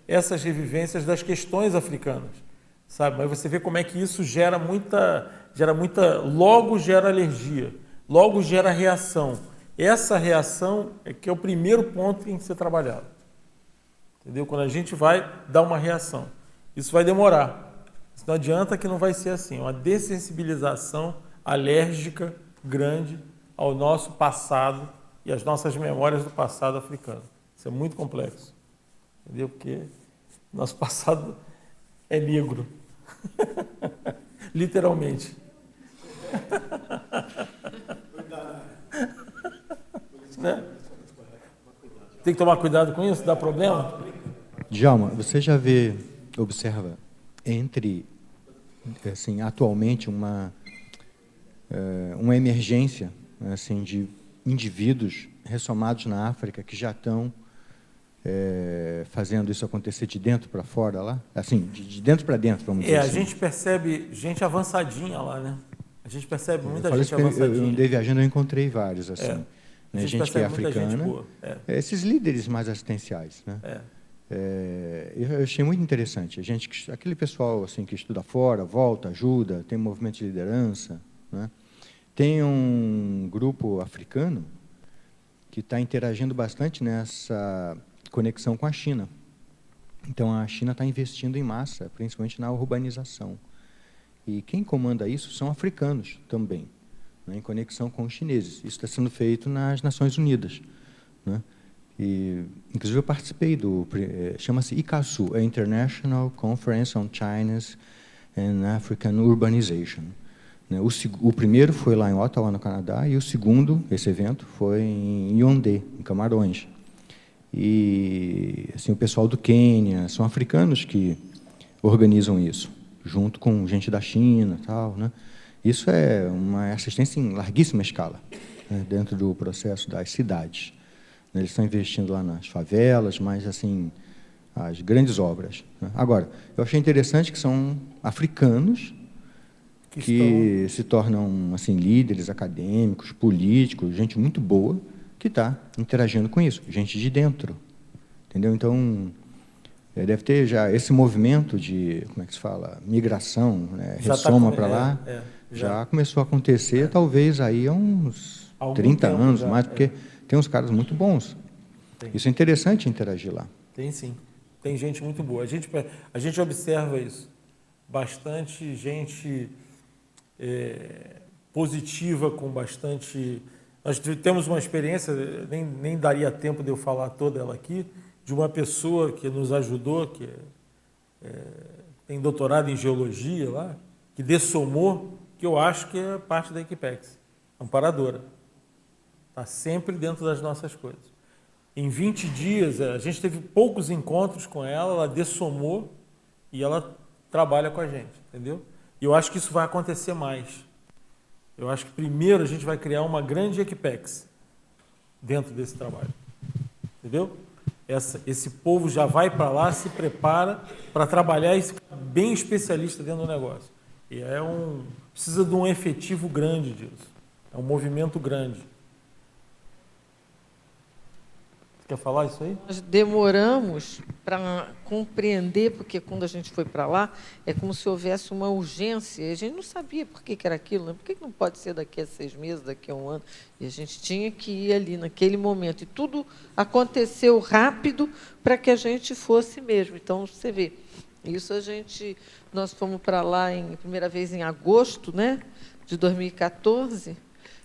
essas revivências das questões africanas, sabe? Mas você vê como é que isso gera muita, logo gera alergia, logo gera reação. Essa reação é que é o primeiro ponto que tem que ser trabalhado. Entendeu? Quando a gente vai dar uma reação. Isso vai demorar. Não adianta que não vai ser assim. Uma dessensibilização alérgica grande ao nosso passado e às nossas memórias do passado africano. Isso é muito complexo. Entendeu? Porque nosso passado é negro. Literalmente. Né? Tem que tomar cuidado com isso, dá problema? Djalma, você já observa assim, atualmente uma emergência assim, de indivíduos ressomados na África que já estão fazendo isso acontecer de dentro para fora lá? Assim, de dentro para dentro, vamos dizer assim. A gente percebe gente avançadinha lá, né? A gente percebe muita gente avançadinha. Eu andei viajando, eu encontrei vários, assim. Né? Gente que é africana. Esses líderes mais assistenciais, né? Eu achei muito interessante. Aquele pessoal assim, que estuda fora, volta, ajuda, tem um movimento de liderança. Né? Tem um grupo africano que está interagindo bastante nessa conexão com a China. Então, a China está investindo em massa, principalmente na urbanização. E quem comanda isso são africanos também, né, em conexão com os chineses. Isso está sendo feito nas Nações Unidas. Né? E, inclusive, eu participei chama-se ICASU, International Conference on China's and African Urbanization. Né? O primeiro foi lá em Ottawa, no Canadá, e o segundo, esse evento, foi em Yaoundé, em Camarões. E assim, o pessoal do Quênia, são africanos que organizam isso, junto com gente da China, tal, né? Isso é uma assistência em larguíssima escala, né, dentro do processo das cidades. Eles estão investindo lá nas favelas, mas assim, as grandes obras. Né? Agora, eu achei interessante que são africanos que se tornam assim, líderes acadêmicos, políticos, gente muito boa, que está interagindo com isso, gente de dentro. Entendeu? Então, deve ter já esse movimento de, como é que se fala, migração, né, ressoma para lá, já começou a acontecer, talvez aí há uns 30 anos, já, mais, porque tem uns caras muito bons. Isso é interessante interagir lá. Tem sim. Tem gente muito boa. A gente observa isso. Bastante gente positiva, com bastante... Nós temos uma experiência, nem daria tempo de eu falar toda ela aqui, de uma pessoa que nos ajudou, que tem doutorado em geologia lá, que dessomou, que eu acho que é parte da Equipex, amparadora. Está sempre dentro das nossas coisas. Em 20 dias, a gente teve poucos encontros com ela, ela dessomou e ela trabalha com a gente, entendeu? E eu acho que isso vai acontecer mais. Eu acho que primeiro a gente vai criar uma grande Equipex dentro desse trabalho, entendeu? Esse povo já vai para lá, se prepara para trabalhar e ficar bem especialista dentro do negócio. E precisa de um efetivo grande disso. É um movimento grande. Quer falar isso aí? Nós demoramos para compreender, porque quando a gente foi para lá, é como se houvesse uma urgência. A gente não sabia por que era aquilo, né? Por que não pode ser daqui a 6 meses, daqui a 1 ano? E a gente tinha que ir ali naquele momento. E tudo aconteceu rápido para que a gente fosse mesmo. Então, você vê, nós fomos para lá primeira vez em agosto, né, de 2014.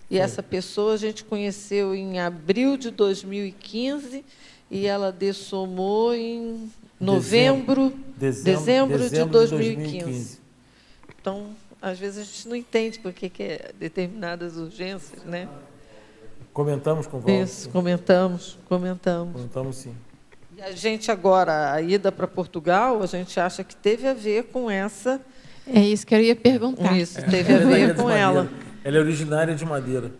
E essa pessoa a gente conheceu em abril de 2015 e ela dessomou em dezembro de 2015. Então, às vezes a gente não entende por que é determinadas urgências, né? Comentamos com o Walter. Isso, comentamos. Comentamos sim. E a gente agora, a ida para Portugal, a gente acha que teve a ver com essa... É isso que eu ia perguntar. Isso, teve a ver com ela. Ela é originária de Madeira.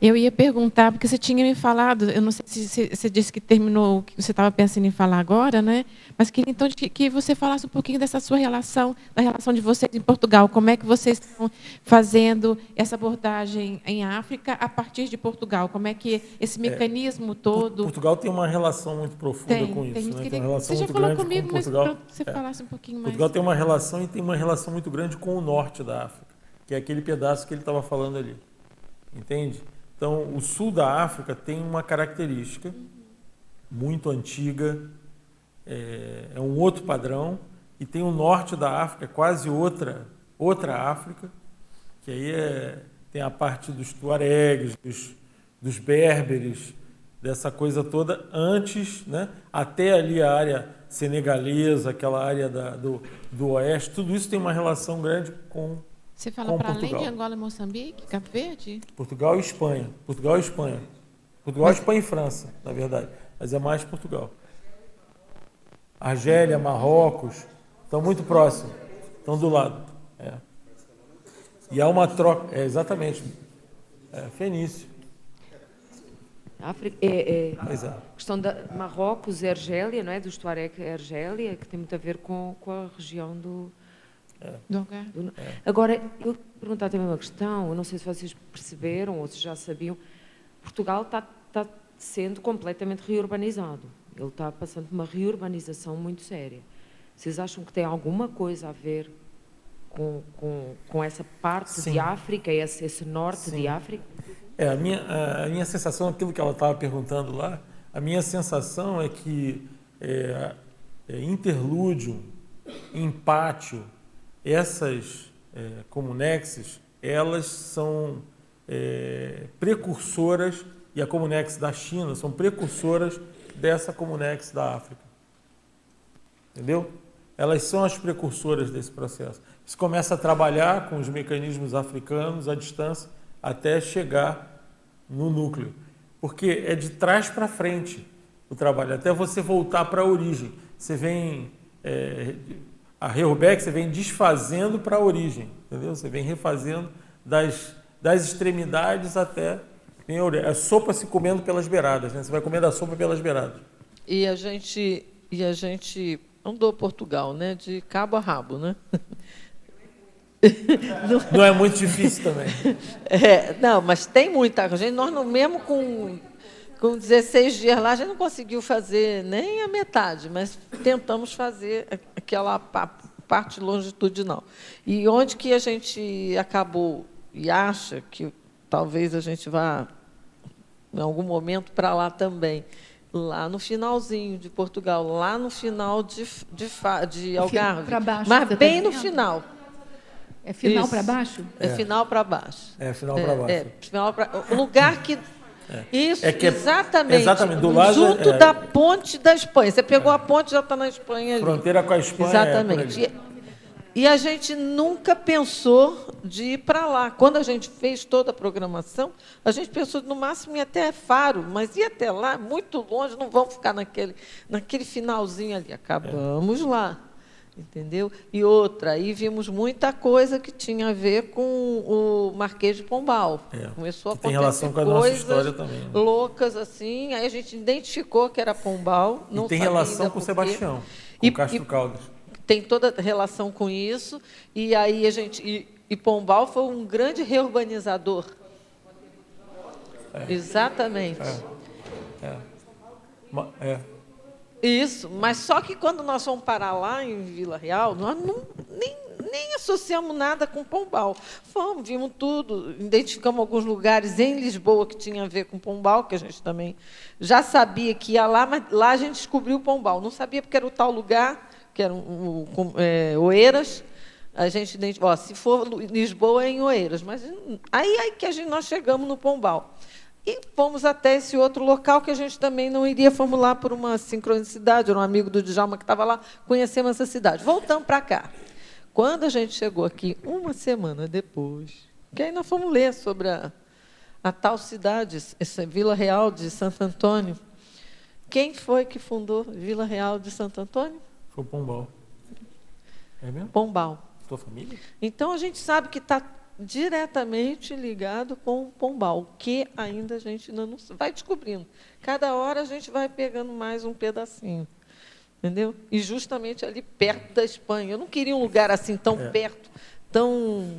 Eu ia perguntar, porque você tinha me falado, eu não sei se você disse que terminou o que você estava pensando em falar agora, né? Mas queria então que você falasse um pouquinho dessa sua relação, da relação de vocês em Portugal. Como é que vocês estão fazendo essa abordagem em África a partir de Portugal? Como é que esse mecanismo todo... Portugal tem uma relação muito profunda com isso. Né? Tem uma relação muito grande com Portugal. Mas você falasse um pouquinho mais. Portugal tem uma relação e tem uma relação muito grande com o norte da África, que é aquele pedaço que ele estava falando ali. Entende? Então, o sul da África tem uma característica muito antiga, é um outro padrão, e tem o norte da África, quase outra África, que aí tem a parte dos tuaregues, dos berberes, dessa coisa toda antes, né? Até ali a área senegalesa, aquela área do oeste, tudo isso tem uma relação grande com Você fala para além Portugal. de Angola, Moçambique, Cabo Verde? Portugal e Espanha. Portugal e Espanha. Portugal, Espanha e França, na verdade. Mas é mais Portugal. Argélia, Marrocos, estão muito próximos. Estão do lado. E há uma troca. Exatamente. Fenício. África, Pois é. questão da Marrocos e Argélia, não é? Do Tuareg e Argélia, que tem muito a ver com a região do Algarve. Agora, eu vou perguntar também uma questão, eu não sei se vocês perceberam ou se já sabiam, Portugal está sendo completamente reurbanizado. Ele está passando por uma reurbanização muito séria. Vocês acham que tem alguma coisa a ver com essa parte Sim. de África, esse norte Sim. de África? A minha sensação, aquilo que ela estava perguntando lá, a minha sensação é que interlúdio, empátio, essas comunexes, elas são precursoras, e a comunex da China são precursoras dessa comunex da África. Entendeu? Elas são as precursoras desse processo. Você começa a trabalhar com os mecanismos africanos à distância até chegar no núcleo. Porque é de trás para frente o trabalho, até você voltar para a origem. Você vem... a Reurbeck, você vem desfazendo para a origem, entendeu? Você vem refazendo das extremidades até... É sopa se comendo pelas beiradas, né? Você vai comendo a sopa pelas beiradas. E a gente andou Portugal, né? De cabo a rabo, né? Não é muito difícil também. Não, mas tem muita gente. Nós, mesmo com 16 dias lá, a gente não conseguiu fazer nem a metade, mas tentamos fazer aquela parte longitudinal. E onde que a gente acabou e acha que talvez a gente vá, em algum momento, para lá também, lá no finalzinho de Portugal, lá no final de Algarve, Pra baixo, mas você bem tá no dizendo? final. É final Isso. para baixo? É final para baixo. É final para baixo. O lugar que... Isso, exatamente. Exatamente, do lado... Junto da ponte da Espanha. Você pegou a ponte, já está na Espanha ali. Fronteira com a Espanha. Exatamente. E a gente nunca pensou de ir para lá. Quando a gente fez toda a programação, a gente pensou no máximo ir até Faro, mas ir até lá, muito longe, não vamos ficar naquele finalzinho ali. Acabamos lá, entendeu? E outra, aí vimos muita coisa que tinha a ver com o Marquês de Pombal. Começou a acontecer tem relação com a nossa história também, né? Loucas assim. Aí a gente identificou que era Pombal. E tem relação com o Sebastião, com o Castro Caldas. Tem toda relação com isso, e aí a gente... E Pombal foi um grande reurbanizador. Exatamente. Isso, mas só que quando nós fomos parar lá em Vila Real, nós nem associamos nada com Pombal. Fomos, vimos tudo, identificamos alguns lugares em Lisboa que tinha a ver com Pombal, que a gente também já sabia que ia lá, mas lá a gente descobriu Pombal. Não sabia porque era o tal lugar, que era Oeiras. A gente se for Lisboa é em Oeiras, mas aí que nós chegamos no Pombal. E fomos até esse outro local que a gente também não iria, fomos lá por uma sincronicidade, era um amigo do Djalma que estava lá, conhecemos essa cidade. Voltamos para cá. Quando a gente chegou aqui, uma semana depois, que aí nós fomos ler sobre a tal cidade, essa Vila Real de Santo Antônio. Quem foi que fundou Vila Real de Santo Antônio? Foi o Pombal. É mesmo? Pombal. Tua família? Então, a gente sabe que está diretamente ligado com o Pombal, que ainda a gente ainda não vai descobrindo. Cada hora a gente vai pegando mais um pedacinho. Entendeu? E justamente ali perto da Espanha. Eu não queria um lugar assim tão perto, tão...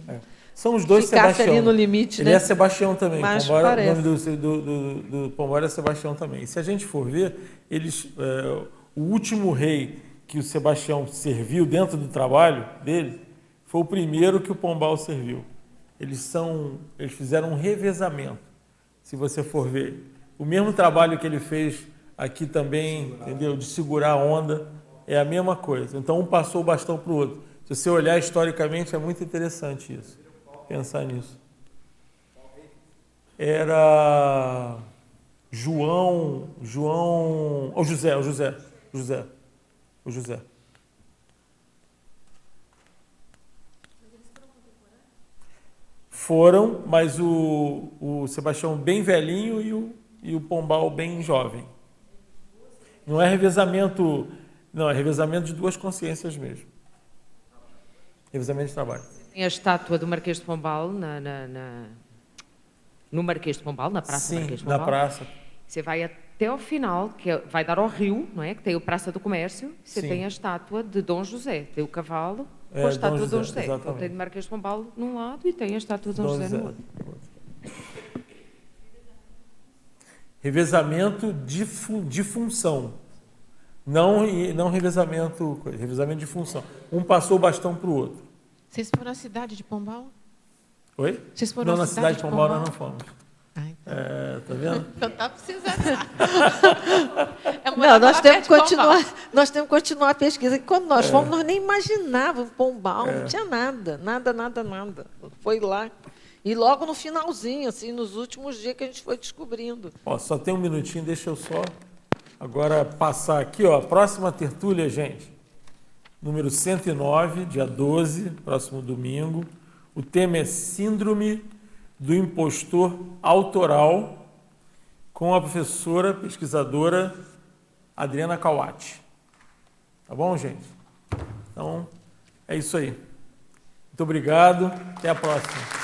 São os dois Sebastião. Ali no limite, ele né? é Sebastião também. Mas Pombal, parece. o nome do Pombal é Sebastião também. E se a gente for ver, o último rei que o Sebastião serviu dentro do trabalho dele foi o primeiro que o Pombal serviu. Eles fizeram um revezamento. Se você for ver, o mesmo trabalho que ele fez aqui também, entendeu? De segurar a onda, é a mesma coisa. Então, um passou o bastão para o outro. Se você olhar historicamente, é muito interessante isso. Pensar nisso. Era O José. Foram, mas o Sebastião bem velhinho e o Pombal bem jovem. Não é revezamento, não, é revezamento de duas consciências mesmo. Revezamento de trabalho. Tem a estátua do Marquês de Pombal no Marquês de Pombal, na Praça Sim, Marquês de Pombal. na praça. Você vai até ao final, vai dar ao rio, não é? Que tem a Praça do Comércio, você Sim. tem a estátua de Dom José, tem o cavalo com a estátua de Dom José. Então tem de Marquês de Pombal num lado e tem a estátua de Dom José no outro. Revezamento de função. Não revezamento de função. Um passou o bastão para o outro. Vocês foram à cidade de Pombal? Oi? Vocês foram não, à na cidade de Pombal nós não fomos. Então. Tá vendo? Então tá precisando. Não, nós temos que continuar a pesquisa. Quando nós fomos, nós nem imaginávamos Pombal, não tinha nada. Foi lá. E logo no finalzinho, assim, nos últimos dias que a gente foi descobrindo. Ó, só tem um minutinho, deixa eu só agora passar aqui, ó, próxima tertúlia, gente. Número 109, dia 12, próximo domingo. O tema é Síndrome do Impostor Autoral, com a professora pesquisadora Adriana Kawati. Tá bom, gente? Então, é isso aí. Muito obrigado. Até a próxima.